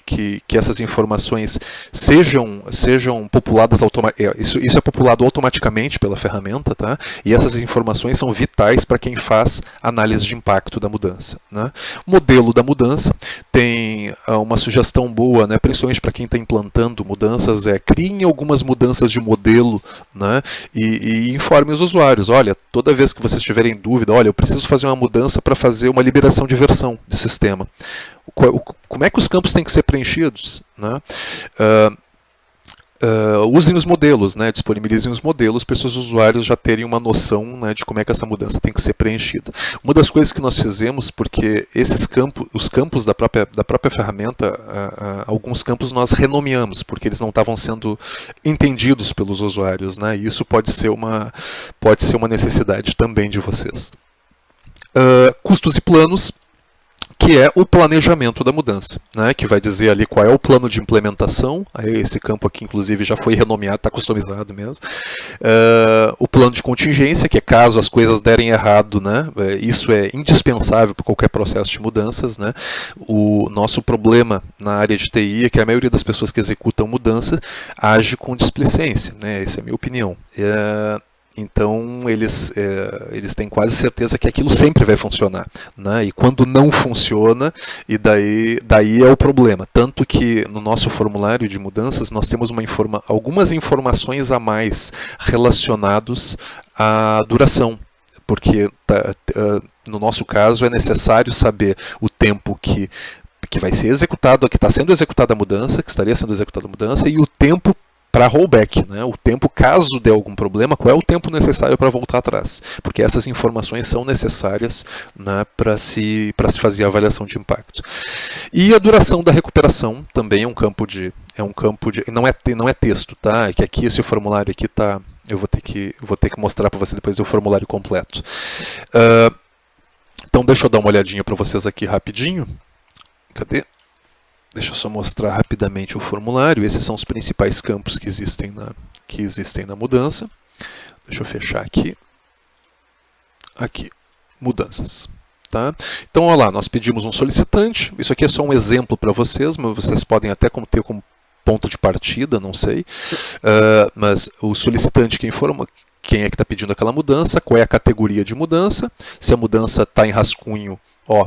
essas informações sejam populadas automaticamente. Isso é populado automaticamente pela ferramenta, tá? E essas informações são vitais para quem faz análise de impacto da mudança. Né? Modelo da mudança tem uma sugestão boa, né? Principalmente para quem está implantando mudanças, criem algumas mudanças de modelo, né? E informe os usuários. Olha, toda vez que vocês tiverem dúvida, olha, eu preciso fazer uma mudança para fazer uma liberação de versão de sistema. Como é que os campos têm que ser preenchidos? Né? Usem os modelos, né? Disponibilizem os modelos para os seus usuários já terem uma noção, né, de como é que essa mudança tem que ser preenchida. Uma das coisas que nós fizemos, porque os campos da própria ferramenta, alguns campos nós renomeamos, porque eles não estavam sendo entendidos pelos usuários. Né? E isso pode ser uma necessidade também de vocês. Custos e planos, que é o planejamento da mudança, né? Que vai dizer ali qual é o plano de implementação. Aí esse campo aqui, inclusive, já foi renomeado, está customizado mesmo. O plano de contingência, que é caso as coisas derem errado, né? Isso é indispensável para qualquer processo de mudanças. Né? O nosso problema na área de TI é que a maioria das pessoas que executam mudança age com displicência, né? Essa é a minha opinião. Então, eles têm quase certeza que aquilo sempre vai funcionar. Né? E quando não funciona, e daí é o problema. Tanto que no nosso formulário de mudanças, nós temos algumas informações a mais relacionadas à duração. Porque, no nosso caso, é necessário saber o tempo que vai ser executado, que está sendo executada a mudança, que estaria sendo executada a mudança, e o tempo para rollback, né? O tempo, caso dê algum problema, qual é o tempo necessário para voltar atrás? Porque essas informações são necessárias, né, para se fazer a avaliação de impacto. E a duração da recuperação também é um campo de não é texto, tá? É que aqui esse formulário aqui tá, eu vou ter que mostrar para você depois o formulário completo. Então deixa eu dar uma olhadinha para vocês aqui rapidinho. Cadê? Deixa eu só mostrar rapidamente o formulário. Esses são os principais campos que existem na mudança. Deixa eu fechar aqui. Aqui, mudanças. Tá? Então, olha lá, nós pedimos um solicitante. Isso aqui é só um exemplo para vocês, mas vocês podem até ter como ponto de partida, não sei. Mas o solicitante que informa quem é que está pedindo aquela mudança, qual é a categoria de mudança, se a mudança está em rascunho.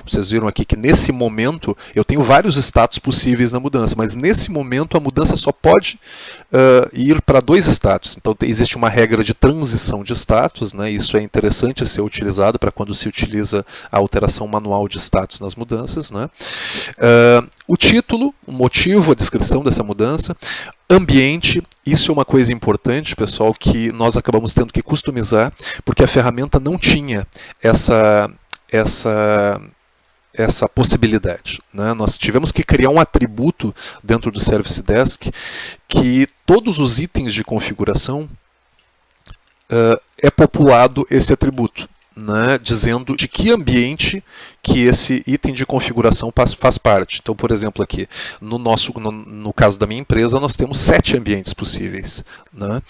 Vocês viram aqui que nesse momento eu tenho vários status possíveis na mudança, mas nesse momento a mudança só pode ir para 2 status. Então existe uma regra de transição de status, né? Isso é interessante ser utilizado para quando se utiliza a alteração manual de status nas mudanças. Né? O título, o motivo, a descrição dessa mudança. Ambiente, isso é uma coisa importante, pessoal, que nós acabamos tendo que customizar, porque a ferramenta não tinha essa possibilidade. Né? Nós tivemos que criar um atributo dentro do Service Desk que todos os itens de configuração é populado esse atributo, né, dizendo de que ambiente que esse item de configuração faz parte. Então, por exemplo, aqui, no caso da minha empresa, nós temos 7 ambientes possíveis, né?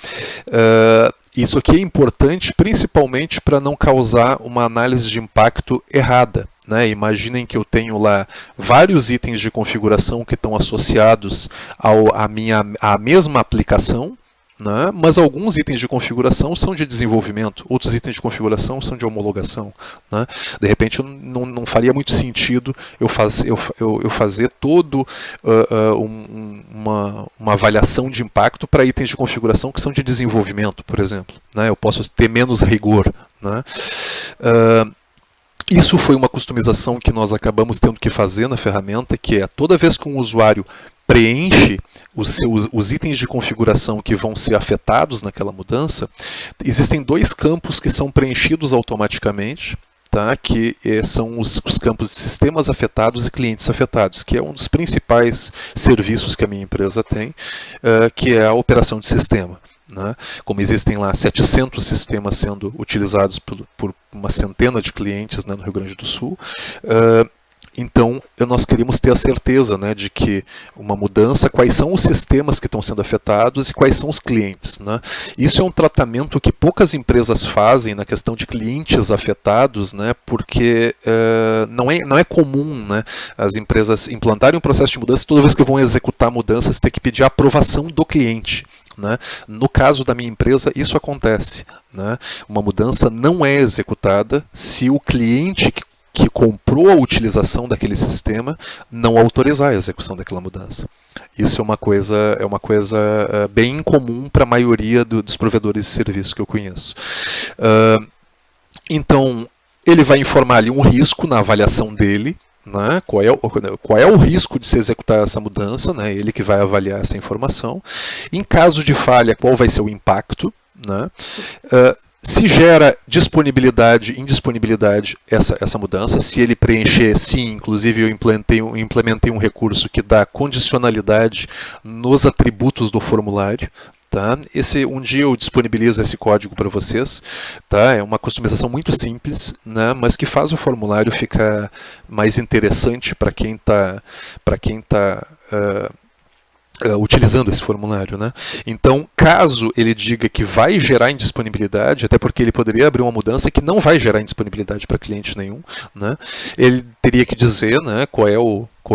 Isso aqui é importante principalmente para não causar uma análise de impacto errada, né? Imaginem que eu tenho lá vários itens de configuração que estão associados à mesma aplicação, né? Mas alguns itens de configuração são de desenvolvimento, outros itens de configuração são de homologação, né? De repente não faria muito sentido eu fazer todo uma avaliação de impacto para itens de configuração que são de desenvolvimento, por exemplo, né? Eu posso ter menos rigor, né? Isso foi uma customização que nós acabamos tendo que fazer na ferramenta, que é toda vez que um usuário preenche os itens de configuração que vão ser afetados naquela mudança, existem 2 campos que são preenchidos automaticamente, tá? Que são os campos de sistemas afetados e clientes afetados, que é um dos principais serviços que a minha empresa tem, que é a operação de sistema, né? Como existem lá 700 sistemas sendo utilizados por uma centena de clientes, né, no Rio Grande do Sul, então nós queríamos ter a certeza, né, de que uma mudança, quais são os sistemas que estão sendo afetados e quais são os clientes, né? Isso é um tratamento que poucas empresas fazem na questão de clientes afetados, né, porque não é comum, né, as empresas implantarem um processo de mudança, toda vez que vão executar mudanças, ter que pedir a aprovação do cliente, né? No caso da minha empresa, isso acontece, né? Uma mudança não é executada se o cliente que comprou a utilização daquele sistema não autorizar a execução daquela mudança. Isso é uma coisa bem incomum para a maioria dos provedores de serviço que eu conheço. Então, ele vai informar ali um risco na avaliação dele, né? Qual é o risco de se executar essa mudança, né? Ele que vai avaliar essa informação. Em caso de falha, qual vai ser o impacto, né? Se gera disponibilidade, indisponibilidade essa mudança, se ele preencher sim, inclusive eu implementei um recurso que dá condicionalidade nos atributos do formulário. Tá? Um dia eu disponibilizo esse código para vocês, tá? É uma customização muito simples, né? Mas que faz o formulário ficar mais interessante para quem está utilizando esse formulário, né? Então, caso ele diga que vai gerar indisponibilidade, até porque ele poderia abrir uma mudança que não vai gerar indisponibilidade para cliente nenhum, né? Ele teria que dizer, né, qual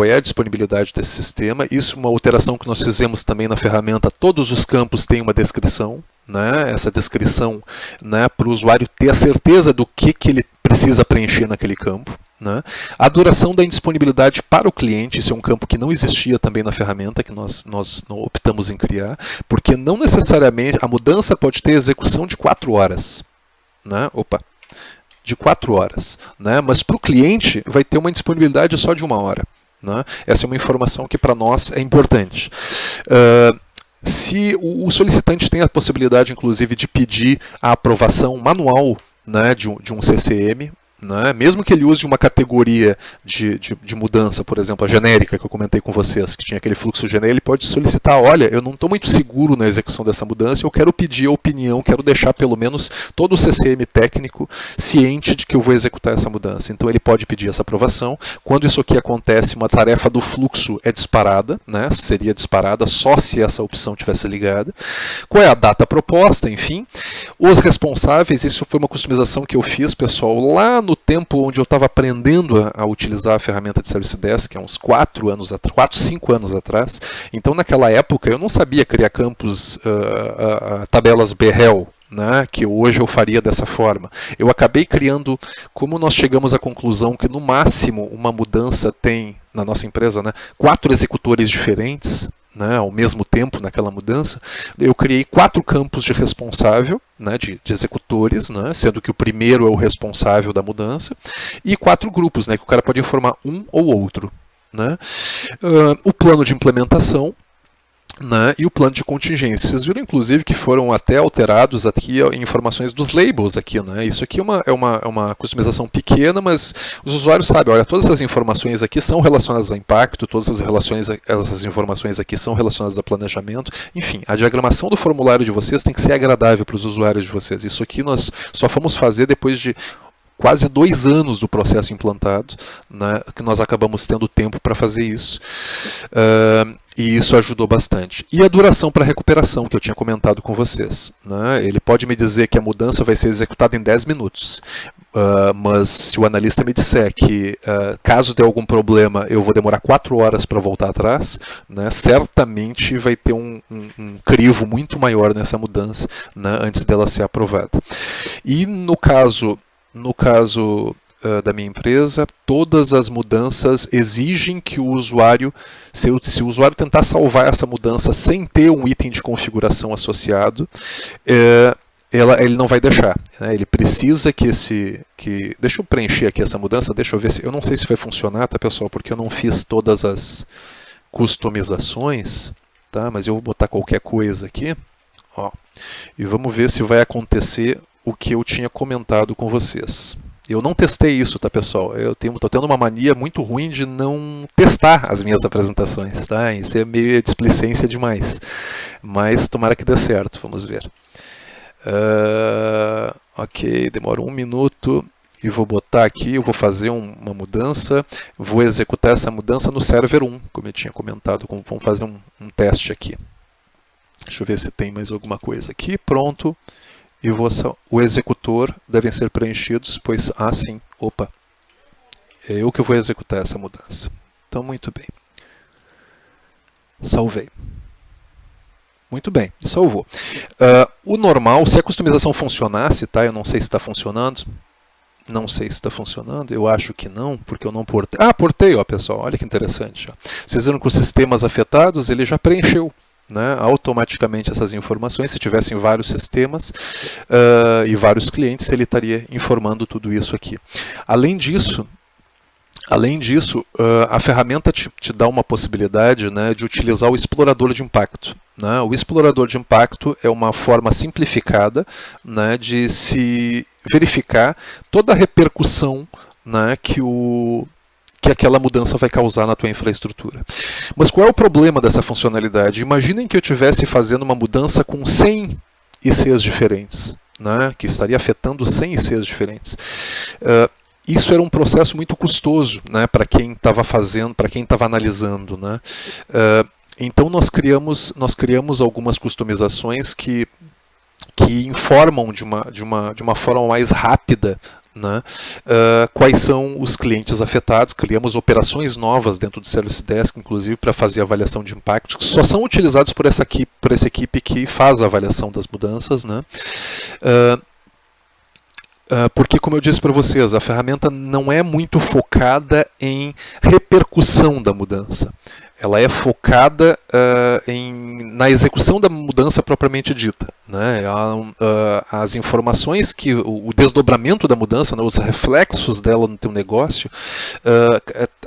é a disponibilidade desse sistema. Isso é uma alteração que nós fizemos também na ferramenta. Todos os campos têm uma descrição, né? Essa descrição, né, para o usuário ter a certeza do que ele precisa preencher naquele campo, né? A duração da indisponibilidade para o cliente, isso é um campo que não existia também na ferramenta, que nós optamos em criar, porque não necessariamente a mudança pode ter execução de 4 horas. Né? De 4 horas. Né? Mas para o cliente vai ter uma indisponibilidade só de 1 hora. Né? Essa é uma informação que para nós é importante. Se o solicitante tem a possibilidade, inclusive, de pedir a aprovação manual, né, de um CCM, né? Mesmo que ele use uma categoria de mudança, por exemplo, a genérica que eu comentei com vocês, que tinha aquele fluxo genérico, ele pode solicitar, olha, eu não estou muito seguro na execução dessa mudança, eu quero pedir a opinião, quero deixar pelo menos todo o CCM técnico ciente de que eu vou executar essa mudança. Então ele pode pedir essa aprovação. Quando isso aqui acontece, uma tarefa do fluxo é disparada, né? Seria disparada só se essa opção tivesse ligada. Qual é a data proposta, enfim. Os responsáveis, isso foi uma customização que eu fiz, pessoal, lá no tempo onde eu estava aprendendo a utilizar a ferramenta de Service Desk, há uns 4, 5 anos atrás. Então, naquela época, eu não sabia criar campos, tabelas BREL, né, que hoje eu faria dessa forma. Eu acabei criando, como nós chegamos à conclusão que no máximo uma mudança tem, na nossa empresa, né, 4 executores diferentes, né, ao mesmo tempo naquela mudança, eu criei 4 campos de responsável, né, de executores, né, sendo que o primeiro é o responsável da mudança, e 4 grupos, né, que o cara pode informar um ou outro. Né. O plano de implementação, né, e o plano de contingência. Vocês viram, inclusive, que foram até alterados aqui informações dos labels aqui, né? Isso aqui é uma customização pequena, mas os usuários sabem, olha, todas essas informações aqui são relacionadas a impacto, todas essas informações aqui são relacionadas a planejamento. Enfim, a diagramação do formulário de vocês tem que ser agradável para os usuários de vocês. Isso aqui nós só fomos fazer depois de quase 2 anos do processo implantado, né, que nós acabamos tendo tempo para fazer isso. E isso ajudou bastante. E a duração para recuperação, que eu tinha comentado com vocês, né? Ele pode me dizer que a mudança vai ser executada em 10 minutos, mas se o analista me disser que, caso dê algum problema, eu vou demorar 4 horas para voltar atrás, né, certamente vai ter um crivo muito maior nessa mudança, né, antes dela ser aprovada. E no caso da minha empresa, todas as mudanças exigem que o usuário, se o usuário tentar salvar essa mudança sem ter um item de configuração associado, ele não vai deixar, né? Ele precisa deixa eu preencher aqui essa mudança, deixa eu ver se, eu não sei se vai funcionar, tá, pessoal, porque eu não fiz todas as customizações, tá? Mas eu vou botar qualquer coisa aqui, ó, e vamos ver se vai acontecer o que eu tinha comentado com vocês. Eu não testei isso, tá, pessoal? Eu estou tendo uma mania muito ruim de não testar as minhas apresentações, tá? Isso é meio displicência demais. Mas tomara que dê certo, vamos ver. Ok, demora 1 minuto. E vou botar aqui, eu vou fazer uma mudança, vou executar essa mudança no server 1, como eu tinha comentado. Vamos fazer um teste aqui. Deixa eu ver se tem mais alguma coisa aqui. Pronto. E o executor devem ser preenchidos, pois, sim, opa, é eu que vou executar essa mudança. Então, muito bem. Salvei. Muito bem, salvou. O normal, se a customização funcionasse, tá? Eu não sei se está funcionando. Não sei se está funcionando, eu acho que não, porque eu não portei. Portei, ó, pessoal, olha que interessante. Ó. Vocês viram que os sistemas afetados, ele já preencheu, né, automaticamente essas informações. Se tivessem vários sistemas e vários clientes, ele estaria informando tudo isso aqui. Além disso, a ferramenta te dá uma possibilidade, né, de utilizar o explorador de impacto. Né? O explorador de impacto é uma forma simplificada, né, de se verificar toda a repercussão, né, que aquela mudança vai causar na tua infraestrutura. Mas qual é o problema dessa funcionalidade? Imaginem que eu estivesse fazendo uma mudança com 100 ICs diferentes, né, que estaria afetando 100 ICs diferentes. Isso era um processo muito custoso, né, para quem estava fazendo, para quem estava analisando. Né. Então nós criamos algumas customizações que informam de uma forma mais rápida, né, quais são os clientes afetados. Criamos operações novas dentro do Service Desk, inclusive para fazer avaliação de impacto, que só são utilizados por essa equipe que faz a avaliação das mudanças. Né. Porque, como eu disse para vocês, a ferramenta não é muito focada em repercussão da mudança. Ela é focada na execução da mudança propriamente dita. Né? As informações, o desdobramento da mudança, né, os reflexos dela no teu negócio,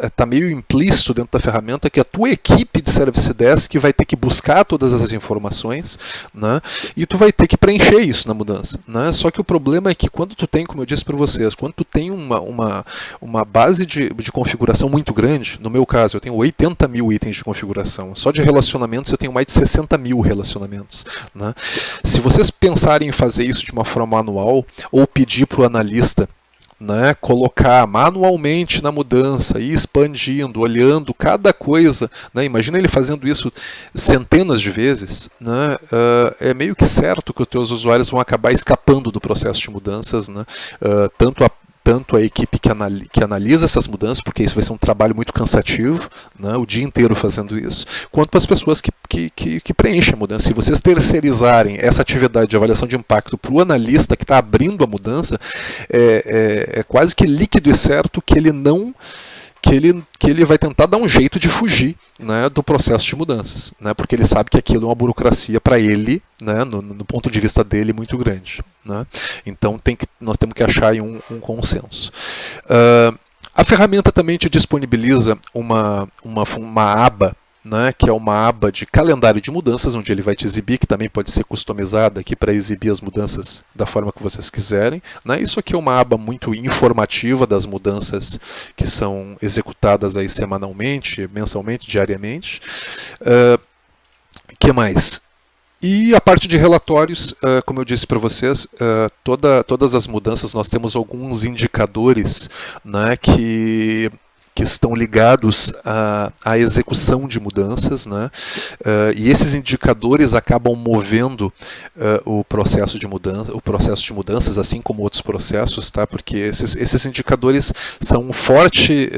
está meio implícito dentro da ferramenta que a tua equipe de Service Desk vai ter que buscar todas essas informações, né, e tu vai ter que preencher isso na mudança. Né? Só que o problema é que quando tu tem, como eu disse para vocês, quando tu tem uma base de configuração muito grande, no meu caso eu tenho 80 mil itens de configuração, só de relacionamentos eu tenho mais de 60 mil relacionamentos. Né? Se vocês pensarem em fazer isso de uma forma manual, ou pedir para o analista, né, colocar manualmente na mudança, ir expandindo, olhando cada coisa, né, imagina ele fazendo isso centenas de vezes, né, é meio que certo que os teus usuários vão acabar escapando do processo de mudanças, né, tanto a equipe que analisa essas mudanças, porque isso vai ser um trabalho muito cansativo, né, o dia inteiro fazendo isso, quanto para as pessoas que preenchem a mudança. Se vocês terceirizarem essa atividade de avaliação de impacto para o analista que está abrindo a mudança, é quase que líquido e certo que ele vai tentar dar um jeito de fugir, né, do processo de mudanças, né, porque ele sabe que aquilo é uma burocracia para ele, né, no ponto de vista dele, muito grande. Né. Então nós temos que achar aí um consenso. A ferramenta também te disponibiliza uma aba, né, que é uma aba de calendário de mudanças, onde ele vai te exibir, que também pode ser customizada aqui para exibir as mudanças da forma que vocês quiserem, né. Isso aqui é uma aba muito informativa das mudanças que são executadas aí semanalmente, mensalmente, diariamente. Que mais? E a parte de relatórios, como eu disse para vocês, todas as mudanças, nós temos alguns indicadores, né, que estão ligados à execução de mudanças, né? E esses indicadores acabam movendo o processo de mudanças, assim como outros processos, tá? Porque esses indicadores são um forte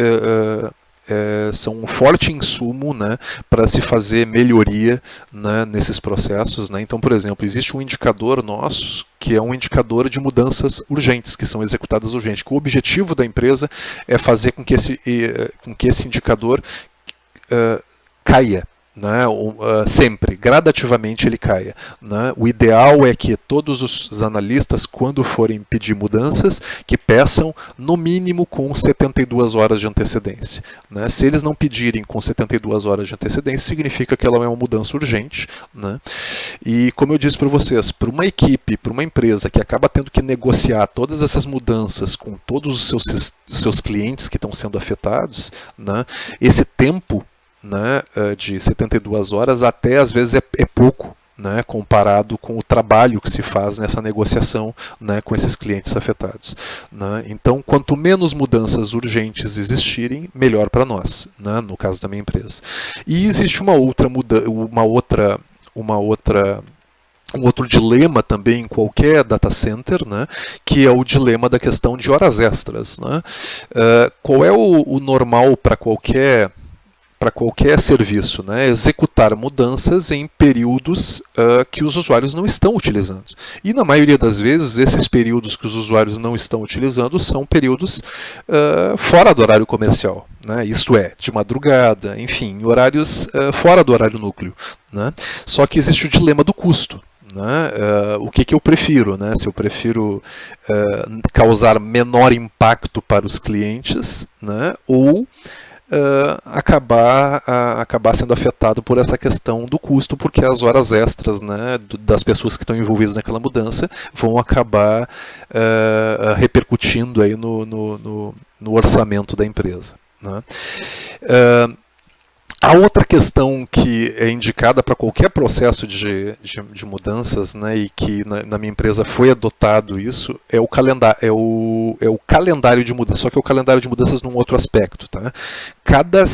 insumo, né, para se fazer melhoria, né, nesses processos, né. Então, por exemplo, existe um indicador nosso que é um indicador de mudanças urgentes, que são executadas urgentes. O objetivo da empresa é fazer com que esse indicador caia, né, sempre, gradativamente ele caia, né. O ideal é que todos os analistas, quando forem pedir mudanças, que peçam no mínimo com 72 horas de antecedência, né. Se eles não pedirem com 72 horas de antecedência, significa que ela é uma mudança urgente, né. E como eu disse para vocês, para uma equipe, para uma empresa que acaba tendo que negociar todas essas mudanças com todos os seus clientes que estão sendo afetados, né, esse tempo, né, de 72 horas até às vezes é pouco, né, comparado com o trabalho que se faz nessa negociação, né, com esses clientes afetados, né. Então, quanto menos mudanças urgentes existirem, melhor para nós, né, no caso da minha empresa. E existe um outro dilema também em qualquer data center, né, que é o dilema da questão de horas extras, né. Qual é o normal para qualquer serviço, né? Executar mudanças em períodos que os usuários não estão utilizando. E na maioria das vezes, esses períodos que os usuários não estão utilizando são períodos fora do horário comercial, né? Isto é, de madrugada, enfim, horários fora do horário núcleo, né? Só que existe o dilema do custo. Né? O que eu prefiro, né? Se eu prefiro causar menor impacto para os clientes, né? Ou acabar sendo afetado por essa questão do custo, porque as horas extras, né, das pessoas que estão envolvidas naquela mudança vão acabar repercutindo aí no orçamento da empresa, né? A outra questão que é indicada para qualquer processo de mudanças, né, e que na minha empresa foi adotado isso, é o calendário de mudanças, só que é o calendário de mudanças num outro aspecto. Tá? Cada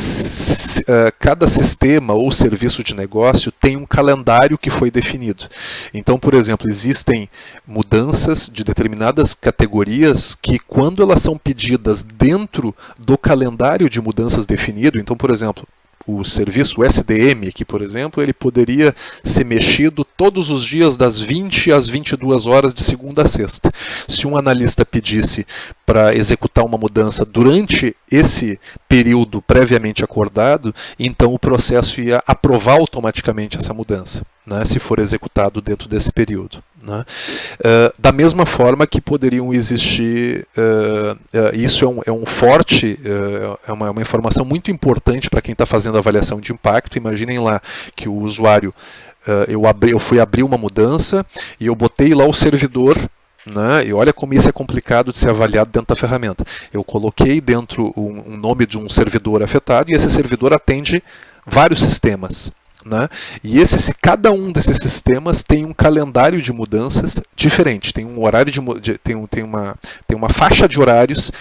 sistema ou serviço de negócio tem um calendário que foi definido. Então, por exemplo, existem mudanças de determinadas categorias que, quando elas são pedidas dentro do calendário de mudanças definido, então, por exemplo, o serviço SDM aqui, por exemplo, ele poderia ser mexido todos os dias das 20 às 22 horas de segunda a sexta. Se um analista pedisse para executar uma mudança durante esse período previamente acordado, então o processo ia aprovar automaticamente essa mudança, né, se for executado dentro desse período. Né? Da mesma forma que poderiam existir, isso é uma informação muito importante para quem está fazendo avaliação de impacto. Imaginem lá que o usuário, eu fui abrir uma mudança e eu botei lá o servidor, né, e olha como isso é complicado de ser avaliado dentro da ferramenta. Eu coloquei dentro um nome de um servidor afetado e esse servidor atende vários sistemas. Né? E cada um desses sistemas tem um calendário de mudanças diferente, tem um horário tem uma faixa de horários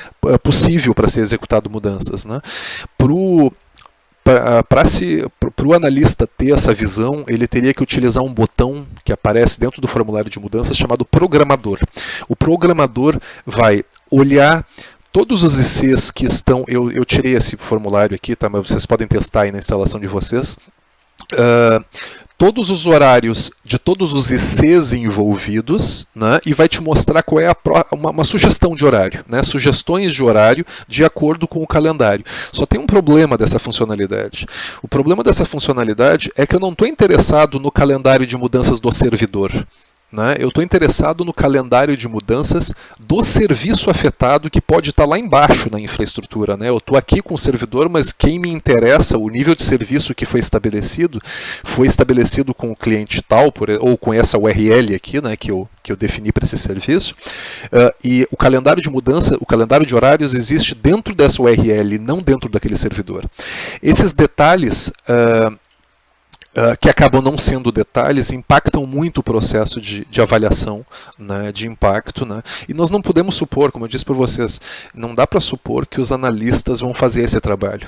possível para ser executado mudanças. Né? Para o analista ter essa visão, ele teria que utilizar um botão que aparece dentro do formulário de mudanças chamado programador. O programador vai olhar todos os ICs que estão... Eu tirei esse formulário aqui, tá? Mas vocês podem testar aí na instalação de vocês. Todos os horários de todos os ICs envolvidos, né, e vai te mostrar qual é uma sugestão de horário, né, sugestões de horário de acordo com o calendário. Só tem um problema dessa funcionalidade. O problema dessa funcionalidade é que eu não estou interessado no calendário de mudanças do servidor. né? Eu estou interessado no calendário de mudanças do serviço afetado que pode estar lá embaixo na infraestrutura, né? Eu estou aqui com o servidor, mas quem me interessa, o nível de serviço que foi estabelecido com o cliente tal, ou com essa URL aqui, né, que eu defini para esse serviço, e o calendário de mudança, o calendário de horários existe dentro dessa URL, não dentro daquele servidor. Esses detalhes que acabam não sendo detalhes, impactam muito o processo de avaliação, né, de impacto. Né, e nós não podemos supor, como eu disse para vocês, não dá para supor que os analistas vão fazer esse trabalho.